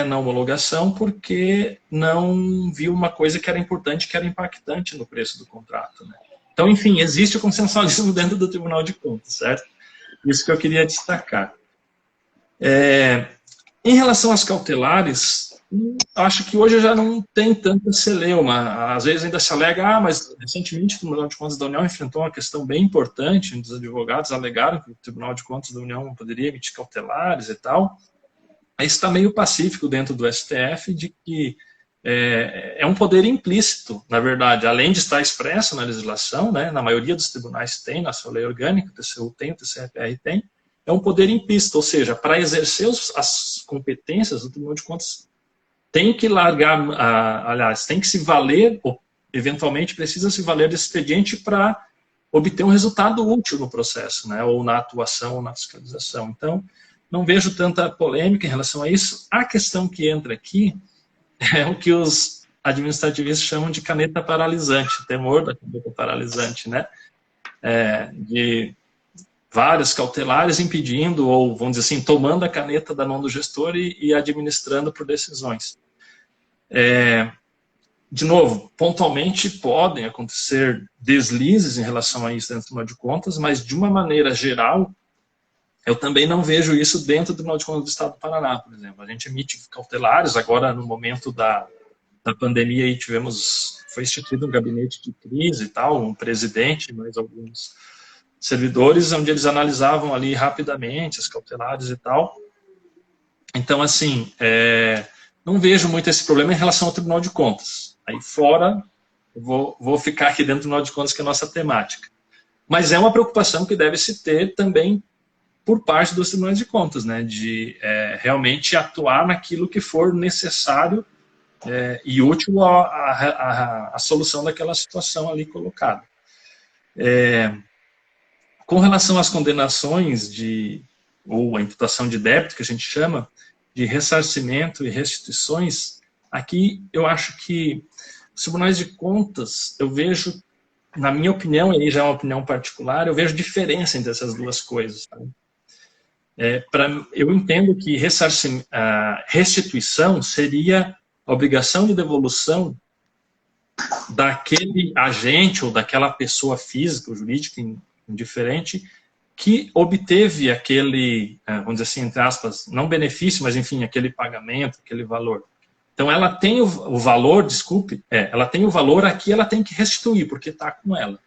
na homologação, porque não viu uma coisa que era importante, que era impactante no preço do contrato, né? Então, enfim, existe o consensualismo dentro do Tribunal de Contas, certo? Isso que eu queria destacar. Em relação às cautelares, acho que hoje já não tem tanta celeuma. Às vezes ainda se alega, mas recentemente o Tribunal de Contas da União enfrentou uma questão bem importante, onde os advogados alegaram que o Tribunal de Contas da União não poderia emitir cautelares e tal. Isso está meio pacífico dentro do STF, de que é um poder implícito, na verdade, além de estar expresso na legislação, né, na maioria dos tribunais tem, na sua lei orgânica, o TCU tem, o TCE-PR tem, é um poder implícito, ou seja, para exercer as competências do Tribunal de Contas, tem que largar, aliás, tem que se valer, ou eventualmente precisa se valer desse expediente para obter um resultado útil no processo, né, ou na atuação, ou na fiscalização. Então, não vejo tanta polêmica em relação a isso. A questão que entra aqui é o que os administrativistas chamam de caneta paralisante, o temor da caneta paralisante, né? De vários cautelares impedindo, ou vamos dizer assim, tomando a caneta da mão do gestor e administrando por decisões. De novo, pontualmente podem acontecer deslizes em relação a isso dentro do Tribunal de Contas, mas de uma maneira geral, eu também não vejo isso dentro do Tribunal de Contas do Estado do Paraná, por exemplo. A gente emite cautelares, agora no momento da pandemia aí foi instituído um gabinete de crise e tal, um presidente, mais alguns servidores, onde eles analisavam ali rapidamente as cautelares e tal. Então, assim, não vejo muito esse problema em relação ao Tribunal de Contas. Aí fora, eu vou ficar aqui dentro do Tribunal de Contas, que é a nossa temática. Mas é uma preocupação que deve se ter também por parte dos tribunais de contas, né, de realmente atuar naquilo que for necessário e útil à solução daquela situação ali colocada. Com relação às condenações ou a imputação de débito, que a gente chama, de ressarcimento e restituições, aqui eu acho que os tribunais de contas, eu vejo, na minha opinião, e aí já é uma opinião particular, eu vejo diferença entre essas duas coisas. Sabe? Eu entendo que restituição seria a obrigação de devolução daquele agente ou daquela pessoa física ou jurídica, indiferente, que obteve aquele, vamos dizer assim, entre aspas, não benefício, mas enfim, aquele pagamento, aquele valor. Então ela tem o valor, ela tem o valor aqui, ela tem que restituir, porque está com ela.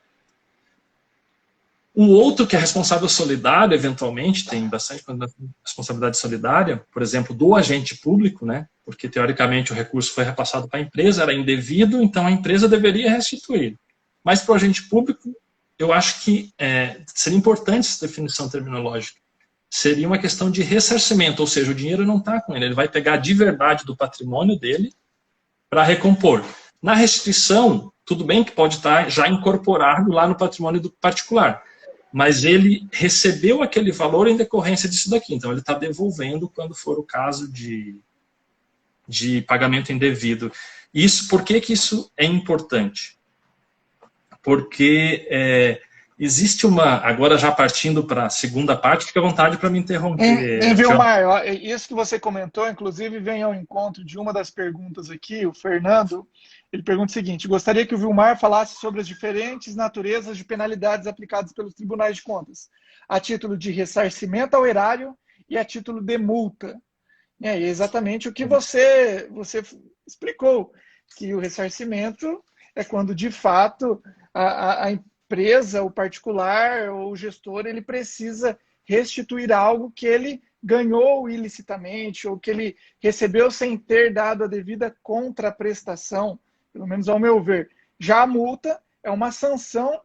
O outro, que é responsável solidário, eventualmente, tem bastante responsabilidade solidária, por exemplo, do agente público, né? Porque teoricamente o recurso foi repassado para a empresa, era indevido, então a empresa deveria restituir. Mas para o agente público, eu acho que seria importante essa definição terminológica. Seria uma questão de ressarcimento, ou seja, o dinheiro não está com ele vai pegar de verdade do patrimônio dele para recompor. Na restituição, tudo bem que pode estar já incorporado lá no patrimônio do particular, mas ele recebeu aquele valor em decorrência disso daqui, então ele está devolvendo quando for o caso de pagamento indevido. Por que isso é importante? Porque existe agora já partindo para a segunda parte, fica à vontade para me interromper. Vilmar, isso que você comentou, inclusive, vem ao encontro de uma das perguntas aqui, o Fernando, ele pergunta o seguinte: gostaria que o Vilmar falasse sobre as diferentes naturezas de penalidades aplicadas pelos tribunais de contas, a título de ressarcimento ao erário e a título de multa. É exatamente o que você explicou, que o ressarcimento é quando, de fato, a empresa, o particular ou o gestor, ele precisa restituir algo que ele ganhou ilicitamente ou que ele recebeu sem ter dado a devida contraprestação, pelo menos ao meu ver. Já a multa é uma sanção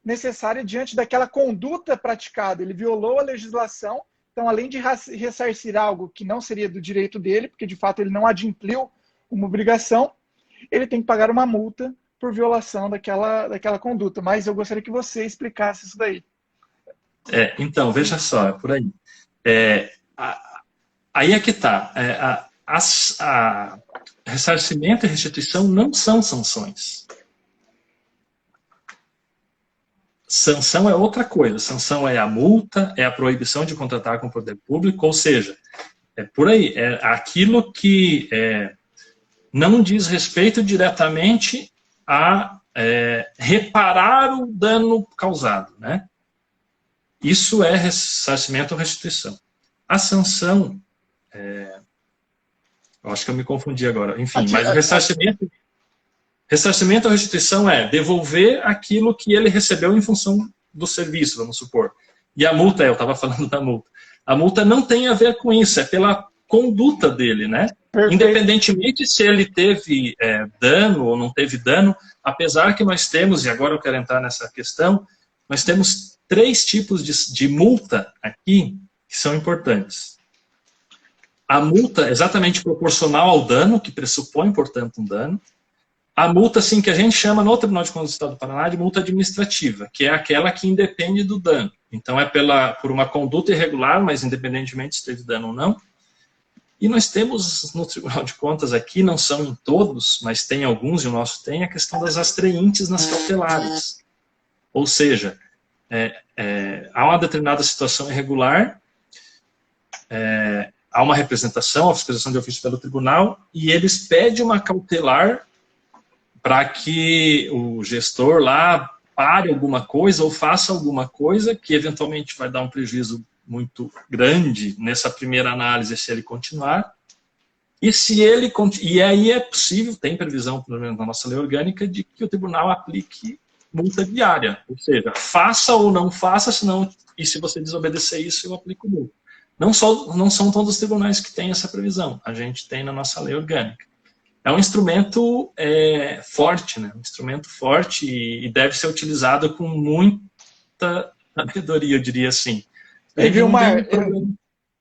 necessária diante daquela conduta praticada. Ele violou a legislação, então, além de ressarcir algo que não seria do direito dele, porque de fato ele não adimpliu uma obrigação, ele tem que pagar uma multa por violação daquela conduta. Mas eu gostaria que você explicasse isso daí. Então, veja só, é por aí. Aí é que está. Ressarcimento e restituição não são sanções. Sanção é outra coisa. Sanção é a multa, é a proibição de contratar com o poder público, ou seja, é por aí. É aquilo que não diz respeito diretamente a reparar o dano causado, né? Isso é ressarcimento ou restituição. A sanção, eu acho que eu me confundi agora, enfim, mas o ressarcimento ou restituição é devolver aquilo que ele recebeu em função do serviço, vamos supor. E a multa, eu estava falando da multa. A multa não tem a ver com isso, é pela conduta dele, né? Perfeito. Independentemente se ele teve dano ou não teve dano, apesar que nós temos, e agora eu quero entrar nessa questão, nós temos 3 tipos de multa aqui que são importantes. A multa exatamente proporcional ao dano, que pressupõe, portanto, um dano. A multa, assim, que a gente chama no Tribunal de Contas do Estado do Paraná de multa administrativa, que é aquela que independe do dano. Então, é por uma conduta irregular, mas independentemente se teve dano ou não. E nós temos no Tribunal de Contas aqui, não são em todos, mas tem alguns, e o nosso tem, a questão das astreintes nas cautelares. Ou seja, há uma determinada situação irregular, há uma representação, a fiscalização de ofício pelo tribunal, e eles pedem uma cautelar para que o gestor lá pare alguma coisa ou faça alguma coisa que eventualmente vai dar um prejuízo muito grande nessa primeira análise se ele continuar. E aí é possível, tem previsão, pelo menos na nossa lei orgânica, de que o tribunal aplique multa diária. Ou seja, faça ou não faça, e se você desobedecer isso, eu aplico multa. Não são todos os tribunais que têm essa previsão. A gente tem na nossa lei orgânica. É um instrumento forte, né? Um instrumento forte e deve ser utilizado com muita muita sabedoria, eu diria assim. E Vilmar,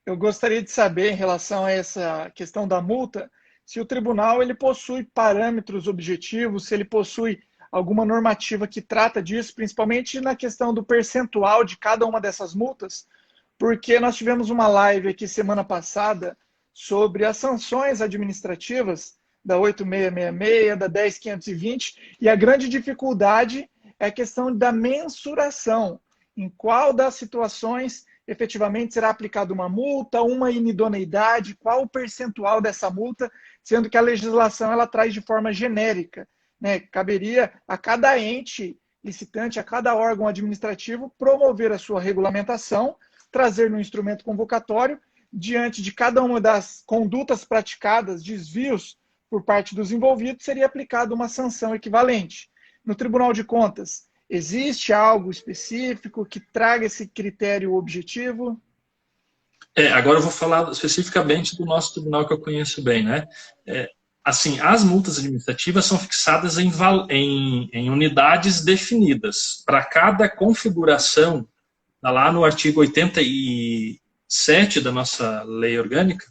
eu gostaria de saber, em relação a essa questão da multa, se o tribunal ele possui parâmetros objetivos, se ele possui alguma normativa que trata disso, principalmente na questão do percentual de cada uma dessas multas, porque nós tivemos uma live aqui semana passada sobre as sanções administrativas da 8666, da 10520, e a grande dificuldade é a questão da mensuração, em qual das situações efetivamente será aplicada uma multa, uma inidoneidade, qual o percentual dessa multa, sendo que a legislação ela traz de forma genérica, né? Caberia a cada ente licitante, a cada órgão administrativo, promover a sua regulamentação, trazer no instrumento convocatório, diante de cada uma das condutas praticadas, desvios por parte dos envolvidos, seria aplicada uma sanção equivalente. No Tribunal de Contas, existe algo específico que traga esse critério objetivo? Agora eu vou falar especificamente do nosso tribunal, que eu conheço bem, né? Assim, as multas administrativas são fixadas em unidades definidas. Para cada configuração, tá lá no artigo 87 da nossa lei orgânica,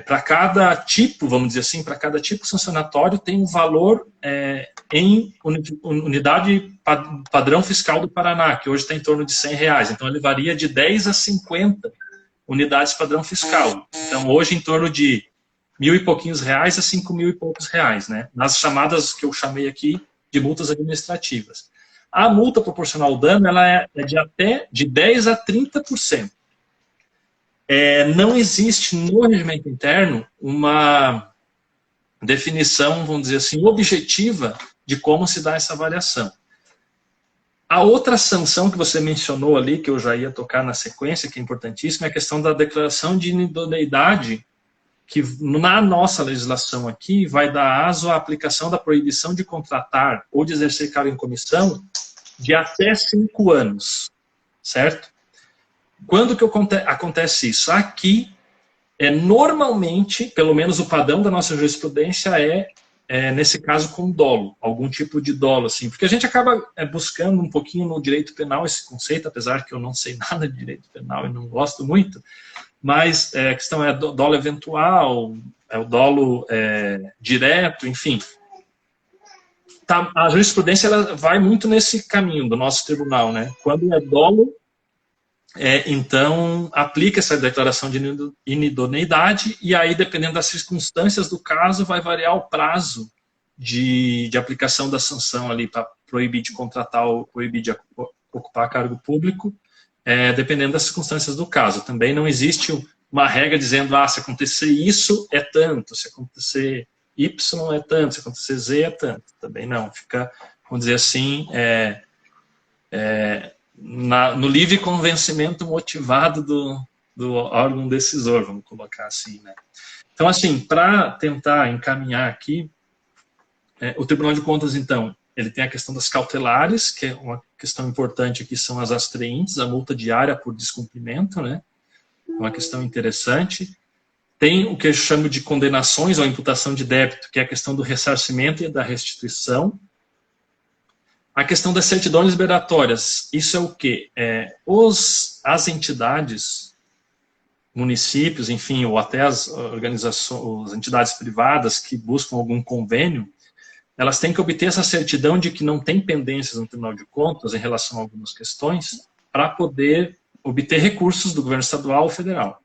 para cada tipo, vamos dizer assim, para cada tipo sancionatório tem um valor em unidade padrão fiscal do Paraná, que hoje está em torno de R$100. Então, ele varia de 10 a 50 unidades padrão fiscal. Então, hoje, em torno de R$1.000 e pouquinhos a R$5.000 e poucos, né? Nas chamadas que eu chamei aqui de multas administrativas. A multa proporcional ao dano ela é de até de 10 a 30%. Não existe no regimento interno uma definição, vamos dizer assim, objetiva de como se dá essa variação. A outra sanção que você mencionou ali, que eu já ia tocar na sequência, que é importantíssima, é a questão da declaração de inidoneidade, que na nossa legislação aqui vai dar aso à aplicação da proibição de contratar ou de exercer cargo em comissão de até 5 anos, certo? Quando que acontece isso? Aqui, normalmente, pelo menos o padrão da nossa jurisprudência nesse caso, com dolo, algum tipo de dolo, assim, porque a gente acaba buscando um pouquinho no direito penal esse conceito, apesar que eu não sei nada de direito penal e não gosto muito, mas a questão é dolo eventual, o dolo direto, enfim. A jurisprudência ela vai muito nesse caminho do nosso tribunal, né? Quando é dolo, então aplica essa declaração de inidoneidade e aí, dependendo das circunstâncias do caso, vai variar o prazo de aplicação da sanção ali para proibir de contratar ou proibir de ocupar cargo público, dependendo das circunstâncias do caso. Também não existe uma regra dizendo, se acontecer isso é tanto, se acontecer Y é tanto, se acontecer Z é tanto. Também não, fica, vamos dizer assim, no livre convencimento motivado do órgão decisor, vamos colocar assim, né? Então, assim, para tentar encaminhar aqui, o Tribunal de Contas, então, ele tem a questão das cautelares, que é uma questão importante aqui, são as astreintes, a multa diária por descumprimento, né? Uma questão interessante. Tem o que eu chamo de condenações ou imputação de débito, que é a questão do ressarcimento e da restituição. A questão das certidões liberatórias, isso é o quê? As entidades, municípios, enfim, ou até as organizações, as entidades privadas que buscam algum convênio, elas têm que obter essa certidão de que não tem pendências no Tribunal de Contas em relação a algumas questões, para poder obter recursos do governo estadual ou federal.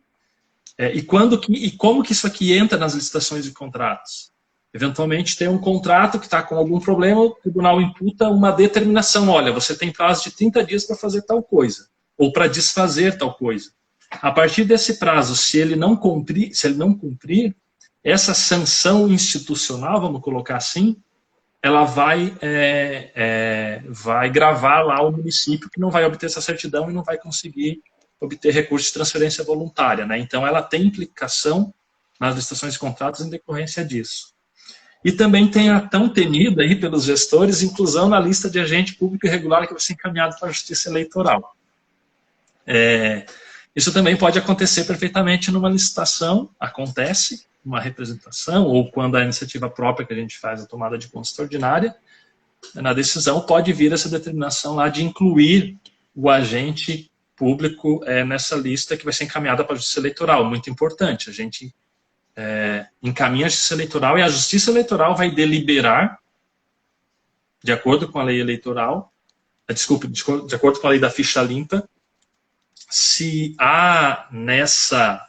E como que isso aqui entra nas licitações de contratos? Eventualmente tem um contrato que está com algum problema, o tribunal imputa uma determinação, olha, você tem prazo de 30 dias para fazer tal coisa, ou para desfazer tal coisa. A partir desse prazo, se ele não cumprir, essa sanção institucional, vamos colocar assim, ela vai gravar lá o município que não vai obter essa certidão e não vai conseguir obter recurso de transferência voluntária, né? Então, ela tem implicação nas licitações de contratos em decorrência disso. E também tem a tão temida aí pelos gestores inclusão na lista de agente público irregular que vai ser encaminhado para a Justiça Eleitoral. Isso também pode acontecer perfeitamente numa licitação, acontece, uma representação, ou quando a iniciativa própria que a gente faz a tomada de conta extraordinária, na decisão, pode vir essa determinação lá de incluir o agente público nessa lista que vai ser encaminhada para a Justiça Eleitoral. Muito importante, a gente encaminha a Justiça Eleitoral e a Justiça Eleitoral vai deliberar, de acordo com a lei eleitoral, de acordo com a lei da ficha limpa, se há nessa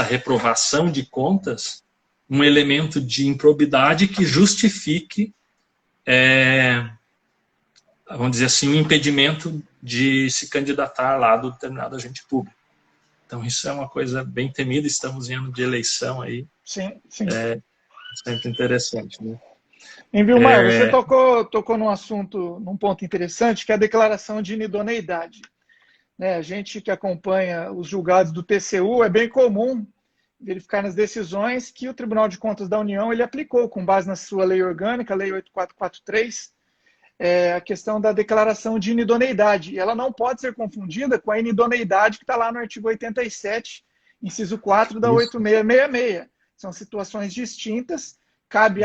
reprovação de contas um elemento de improbidade que justifique, vamos dizer assim, um impedimento de se candidatar lá do determinado agente público. Então, isso é uma coisa bem temida, estamos em ano de eleição aí. Sim, sim. Sempre interessante, né? Em Vilmar, você tocou num assunto, num ponto interessante, que é a declaração de inidoneidade. A gente que acompanha os julgados do TCU, é bem comum verificar nas decisões que o Tribunal de Contas da União ele aplicou, com base na sua lei orgânica, a Lei 8443, a questão da declaração de inidoneidade. E ela não pode ser confundida com a inidoneidade que está lá no artigo 87, inciso 4 da 8666. São situações distintas. Cabe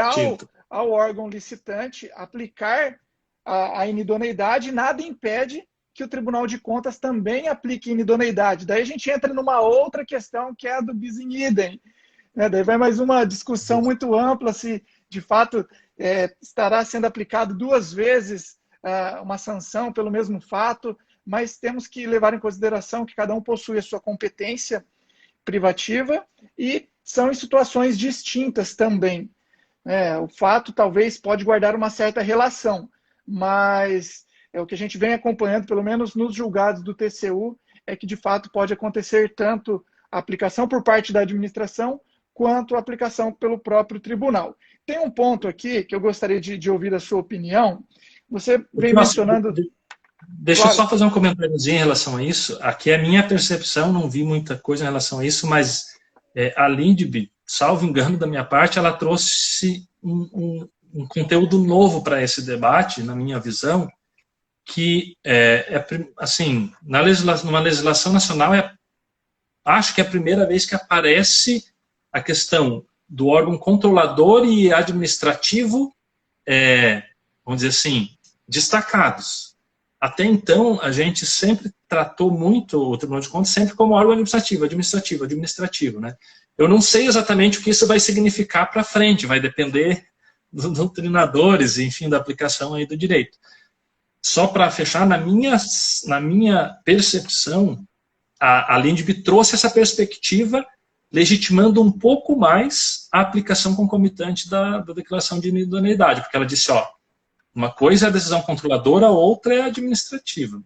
ao órgão licitante aplicar a inidoneidade, nada impede que o Tribunal de Contas também aplique inidoneidade. Daí a gente entra numa outra questão, que é a do bis in idem. Daí vai mais uma discussão muito ampla, se de fato estará sendo aplicado duas vezes uma sanção pelo mesmo fato, mas temos que levar em consideração que cada um possui a sua competência privativa e são em situações distintas também. O fato talvez pode guardar uma certa relação, mas o que a gente vem acompanhando, pelo menos nos julgados do TCU, é que de fato pode acontecer tanto a aplicação por parte da administração quanto a aplicação pelo próprio tribunal. Tem um ponto aqui que eu gostaria de ouvir a sua opinião. Você vem mencionando... Deixa eu só fazer um comentáriozinho em relação a isso. Aqui é a minha percepção, não vi muita coisa em relação a isso, mas a Lindb, salvo engano da minha parte, ela trouxe um conteúdo novo para esse debate, na minha visão, que, assim, numa legislação nacional, acho que é a primeira vez que aparece a questão do órgão controlador e administrativo, vamos dizer assim, destacados. Até então, a gente sempre tratou muito o Tribunal de Contas sempre como órgão administrativo, né? Eu não sei exatamente o que isso vai significar para frente, vai depender dos doutrinadores, enfim, da aplicação aí do direito. Só para fechar, na minha percepção, a Lindb trouxe essa perspectiva, legitimando um pouco mais a aplicação concomitante da declaração de inidoneidade, porque ela disse, uma coisa é a decisão controladora, outra é a administrativa.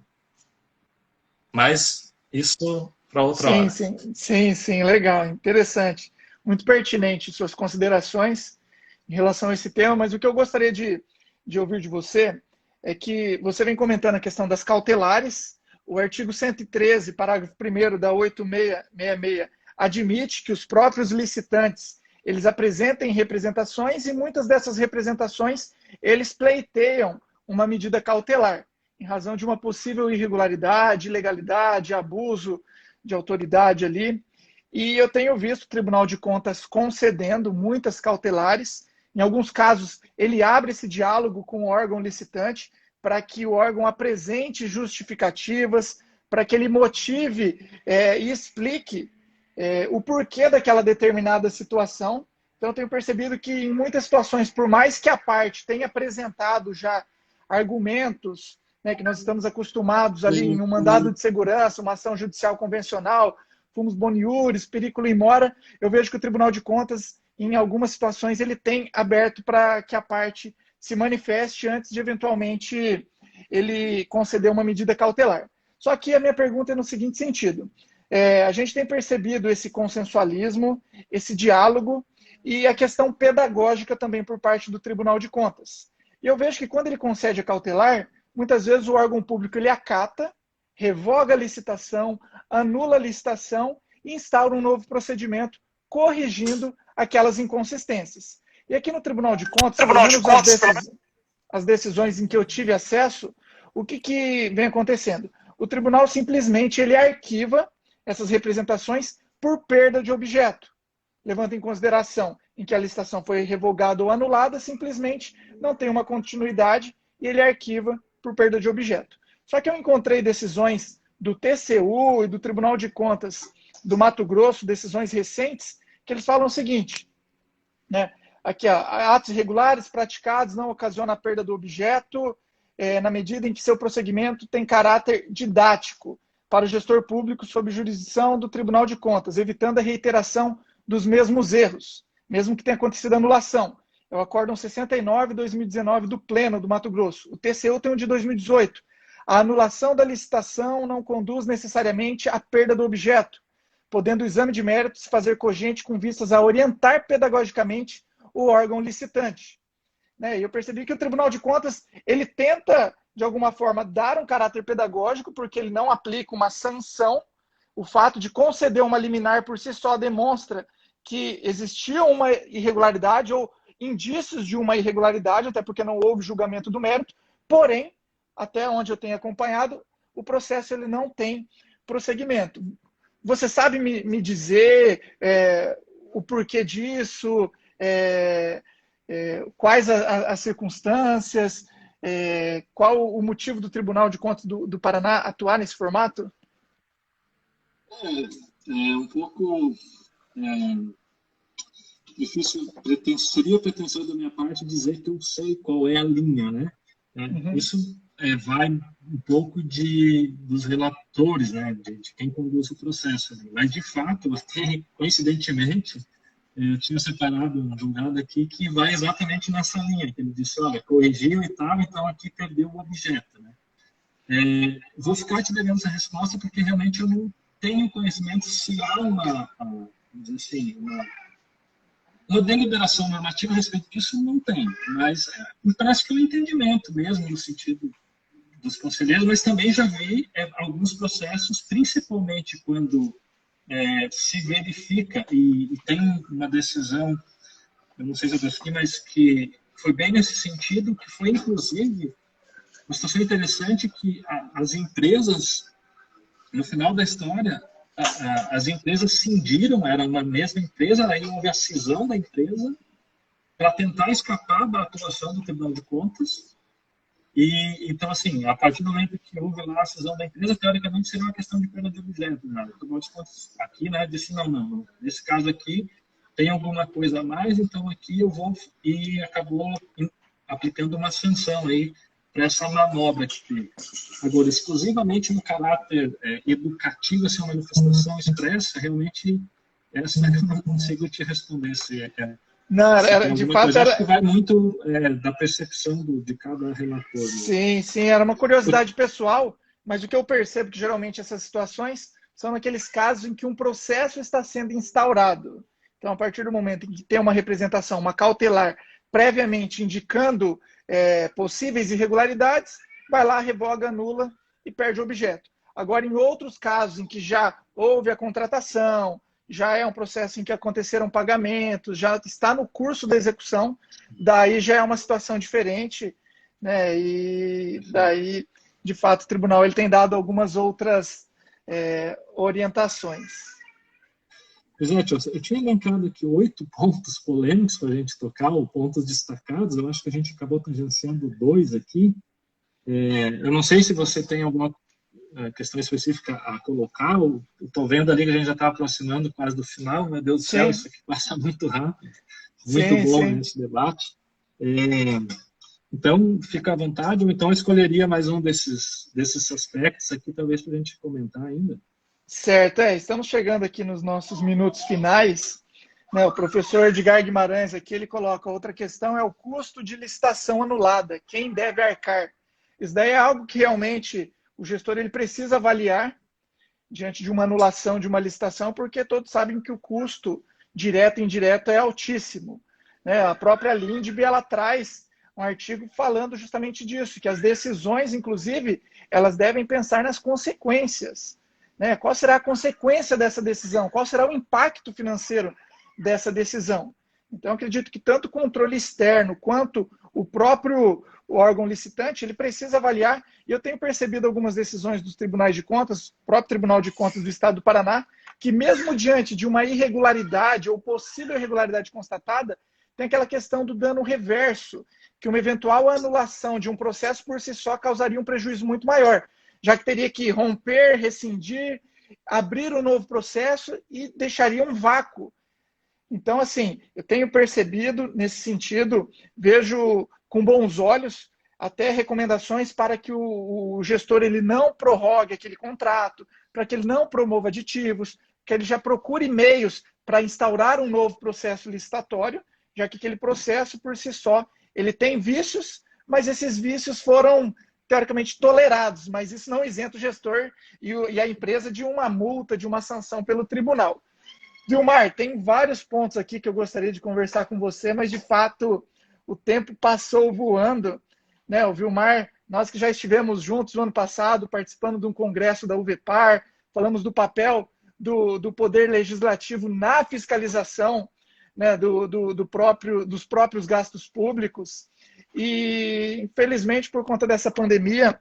Mas isso para outra hora. Sim, legal, interessante. Muito pertinente suas considerações em relação a esse tema, mas o que eu gostaria de ouvir de você é que você vem comentando a questão das cautelares. O artigo 113, parágrafo 1º da 8666, admite que os próprios licitantes eles apresentem representações e muitas dessas representações eles pleiteiam uma medida cautelar em razão de uma possível irregularidade, ilegalidade, abuso de autoridade ali. E eu tenho visto o Tribunal de Contas concedendo muitas cautelares. Em alguns casos, ele abre esse diálogo com o órgão licitante para que o órgão apresente justificativas, para que ele motive e explique o porquê daquela determinada situação. Então, eu tenho percebido que em muitas situações, por mais que a parte tenha apresentado já argumentos, que nós estamos acostumados ali em um mandado de segurança, uma ação judicial convencional, fumus boniuris, periculo in mora, eu vejo que o Tribunal de Contas, em algumas situações, ele tem aberto para que a parte se manifeste antes de, eventualmente, ele conceder uma medida cautelar. Só que a minha pergunta é no seguinte sentido. A gente tem percebido esse consensualismo, esse diálogo e a questão pedagógica também por parte do Tribunal de Contas. E eu vejo que quando ele concede a cautelar, muitas vezes o órgão público ele acata, revoga a licitação, anula a licitação e instaura um novo procedimento corrigindo aquelas inconsistências. E aqui no Tribunal de Contas, pelo menos as decisões em que eu tive acesso, o que vem acontecendo? O tribunal simplesmente ele arquiva essas representações por perda de objeto, levando em consideração em que a licitação foi revogada ou anulada, simplesmente não tem uma continuidade e ele arquiva por perda de objeto. Só que eu encontrei decisões do TCU e do Tribunal de Contas do Mato Grosso, decisões recentes, que eles falam o seguinte, né? Aqui, ó, atos irregulares praticados não ocasionam a perda do objeto na medida em que seu prosseguimento tem caráter didático para o gestor público sob jurisdição do Tribunal de Contas, evitando a reiteração dos mesmos erros, mesmo que tenha acontecido a anulação. É o Acórdão 69/2019 do Pleno do Mato Grosso. O TCU tem um de 2018. A anulação da licitação não conduz necessariamente à perda do objeto, podendo o exame de méritos fazer cogente com vistas a orientar pedagogicamente o órgão licitante. E eu percebi que o Tribunal de Contas, ele tenta, de alguma forma, dar um caráter pedagógico, porque ele não aplica uma sanção. O fato de conceder uma liminar por si só demonstra que existia uma irregularidade ou indícios de uma irregularidade, até porque não houve julgamento do mérito. Porém, até onde eu tenho acompanhado, o processo ele não tem prosseguimento. Você sabe me dizer o porquê disso? Quais as circunstâncias? Qual o motivo do Tribunal de Contas do Paraná atuar nesse formato? É um pouco difícil, seria pretensão da minha parte dizer que eu sei qual é a linha, né? Isso vai um pouco dos relatores, né? De quem conduz o processo. Mas, de fato, até coincidentemente, eu tinha separado um julgado aqui que vai exatamente nessa linha, que ele disse, olha, corrigiu e tal, então aqui perdeu o objeto, né? Vou ficar te devendo essa resposta porque realmente eu não tenho conhecimento se há uma deliberação normativa a respeito disso, não tem, mas me parece que é um entendimento mesmo no sentido dos conselheiros, mas também já vi alguns processos, principalmente quando se verifica e tem uma decisão, eu não sei se eu estou aqui, mas que foi bem nesse sentido, que foi inclusive uma situação interessante que as empresas, no final da história, as empresas cindiram, era uma mesma empresa, aí houve a cisão da empresa para tentar escapar da atuação do Tribunal de Contas. E, então, assim, a partir do momento que houve lá a cisão da empresa, teoricamente seria uma questão de perda de objeto. Né? O Tribunal de Contas aqui, né, disse, não, nesse caso aqui tem alguma coisa a mais, então aqui eu vou, e acabou aplicando uma sanção aí para essa manobra que teve. Agora, exclusivamente no caráter educativo, assim, uma manifestação expressa, realmente, essa eu não consigo te responder se não, de fato acho que vai muito da percepção de cada relator. Sim, era uma curiosidade pessoal, mas o que eu percebo que geralmente essas situações são naqueles casos em que um processo está sendo instaurado. Então, a partir do momento em que tem uma representação, uma cautelar, previamente indicando possíveis irregularidades, vai lá, revoga, anula e perde o objeto. Agora, em outros casos em que já houve a contratação, já é um processo em que aconteceram pagamentos, já está no curso da execução, daí já é uma situação diferente, né? E daí, de fato, o tribunal ele tem dado algumas outras orientações. Exato, eu tinha elencado aqui 8 pontos polêmicos para a gente tocar, ou pontos destacados, eu acho que a gente acabou tangenciando 2 aqui. Eu não sei se você tem alguma questão específica a colocar, estou vendo ali que a gente já está aproximando quase do final, meu Deus do céu, isso aqui passa muito rápido, muito bom esse debate. Então, fica à vontade, ou então eu escolheria mais um desses aspectos aqui, talvez para a gente comentar ainda. Certo, estamos chegando aqui nos nossos minutos finais. O professor Edgar Guimarães aqui, ele coloca outra questão, é o custo de licitação anulada, quem deve arcar? Isso daí é algo que realmente o gestor ele precisa avaliar diante de uma anulação de uma licitação, porque todos sabem que o custo direto e indireto é altíssimo. A própria Lindb, ela traz um artigo falando justamente disso, que as decisões, inclusive, elas devem pensar nas consequências. Qual será a consequência dessa decisão? Qual será o impacto financeiro dessa decisão? Então, acredito que tanto o controle externo quanto o próprio órgão licitante, ele precisa avaliar, e eu tenho percebido algumas decisões dos tribunais de contas, o próprio Tribunal de Contas do Estado do Paraná, que mesmo diante de uma irregularidade ou possível irregularidade constatada, tem aquela questão do dano reverso, que uma eventual anulação de um processo por si só causaria um prejuízo muito maior, já que teria que romper, rescindir, abrir um novo processo e deixaria um vácuo. Então, assim, eu tenho percebido nesse sentido, vejo com bons olhos até recomendações para que o gestor ele não prorrogue aquele contrato, para que ele não promova aditivos, que ele já procure meios para instaurar um novo processo licitatório, já que aquele processo, por si só, ele tem vícios, mas esses vícios foram, teoricamente, tolerados, mas isso não isenta o gestor e a empresa de uma multa, de uma sanção pelo tribunal. Vilmar, tem vários pontos aqui que eu gostaria de conversar com você, mas, de fato, o tempo passou voando, né? O Vilmar, nós que já estivemos juntos no ano passado, participando de um congresso da UVEPAR, falamos do papel do Poder Legislativo na fiscalização, né, dos próprios gastos públicos. E, infelizmente, por conta dessa pandemia,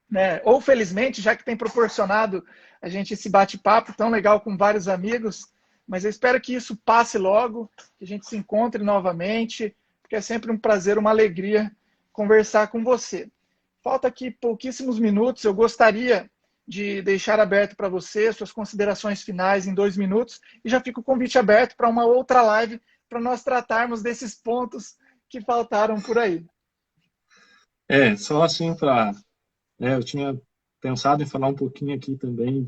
né, ou felizmente, já que tem proporcionado a gente esse bate-papo tão legal com vários amigos, mas eu espero que isso passe logo, que a gente se encontre novamente, porque é sempre um prazer, uma alegria conversar com você. Falta aqui pouquíssimos minutos, eu gostaria de deixar aberto para você suas considerações finais em 2 minutos, e já fica o convite aberto para uma outra live, para nós tratarmos desses pontos que faltaram por aí. Só assim para... eu tinha pensado em falar um pouquinho aqui também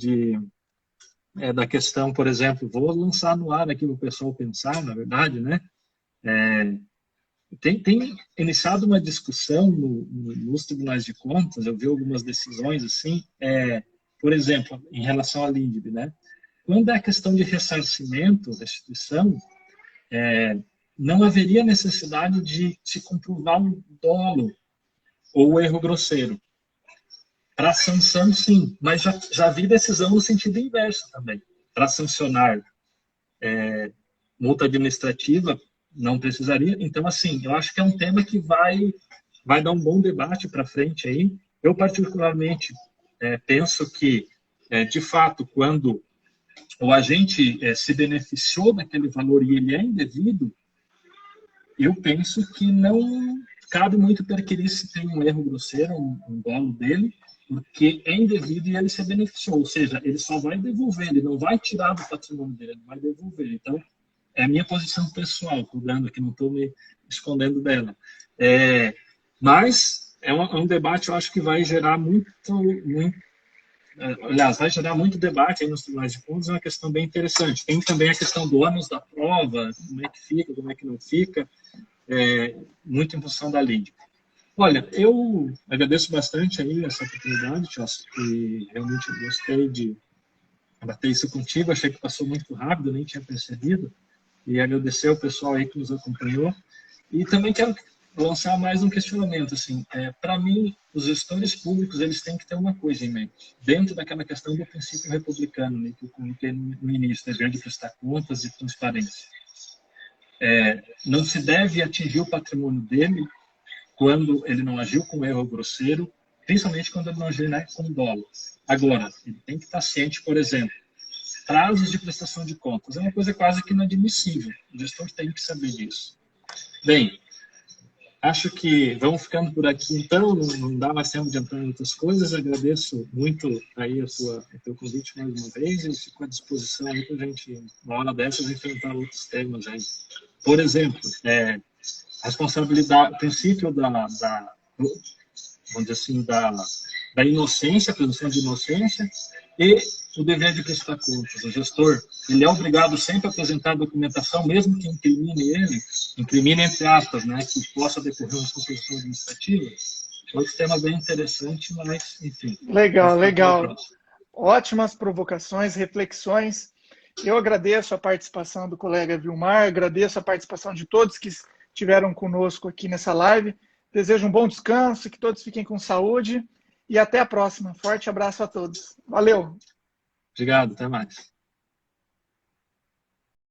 da questão, por exemplo, vou lançar no ar aqui para o pessoal pensar, na verdade, né? Tem iniciado uma discussão nos tribunais de contas, eu vi algumas decisões assim, por exemplo, em relação à LINDB, né? Quando é a questão de ressarcimento, restituição, não haveria necessidade de se comprovar o dolo ou o erro grosseiro. Para sanção, sim, mas já vi decisão no sentido inverso também. Para sancionar multa administrativa, não precisaria. Então, assim, eu acho que é um tema que vai dar um bom debate para frente aí. Eu, particularmente, penso que, de fato, quando o agente se beneficiou daquele valor e ele é indevido, eu penso que não cabe muito perquirir se tem um erro grosseiro, um dolo dele, porque é indevido e ele se beneficiou. Ou seja, ele só vai devolver, ele não vai tirar do patrimônio dele, ele vai devolver. Então, é a minha posição pessoal, estou dando aqui, não estou me escondendo dela. Mas é um debate, eu acho que vai gerar aliás, vai gerar muito debate aí nos tribunais de contas, é uma questão bem interessante. Tem também a questão do ônus da prova, como é que fica, como é que não fica, muito em função da lei. Olha, eu agradeço bastante aí essa oportunidade, Tiago, e realmente gostei de bater isso contigo, achei que passou muito rápido, nem tinha percebido, e agradecer ao pessoal aí que nos acompanhou. E também quero lançar mais um questionamento, assim, para mim, os gestores públicos, eles têm que ter uma coisa em mente, dentro daquela questão do princípio republicano, né, que eu comentei no início, dever de prestar contas e transparência. Não se deve atingir o patrimônio dele quando ele não agiu com erro grosseiro, principalmente quando ele não agiu, né, com dolo. Agora, ele tem que estar ciente, por exemplo, prazos de prestação de contas. É uma coisa quase que inadmissível. O gestor tem que saber disso. Bem, acho que vamos ficando por aqui, então, não dá mais tempo de entrar em outras coisas. Agradeço muito aí o teu convite mais uma vez e fico à disposição aí para a gente, uma hora dessas, enfrentar outros temas aí. Por exemplo, responsabilidade, o princípio vamos dizer assim, da inocência, a presunção de inocência, e o dever de prestar contas. O gestor, ele é obrigado sempre a apresentar a documentação, mesmo que incrimine entre aspas, né, que possa decorrer uma responsabilização administrativa. Outro tema bem interessante, mas, enfim. Legal. Ótimas provocações, reflexões. Eu agradeço a participação do colega Vilmar, agradeço a participação de todos que estiveram conosco aqui nessa live. Desejo um bom descanso, que todos fiquem com saúde e até a próxima. Forte abraço a todos. Valeu! Obrigado, até mais.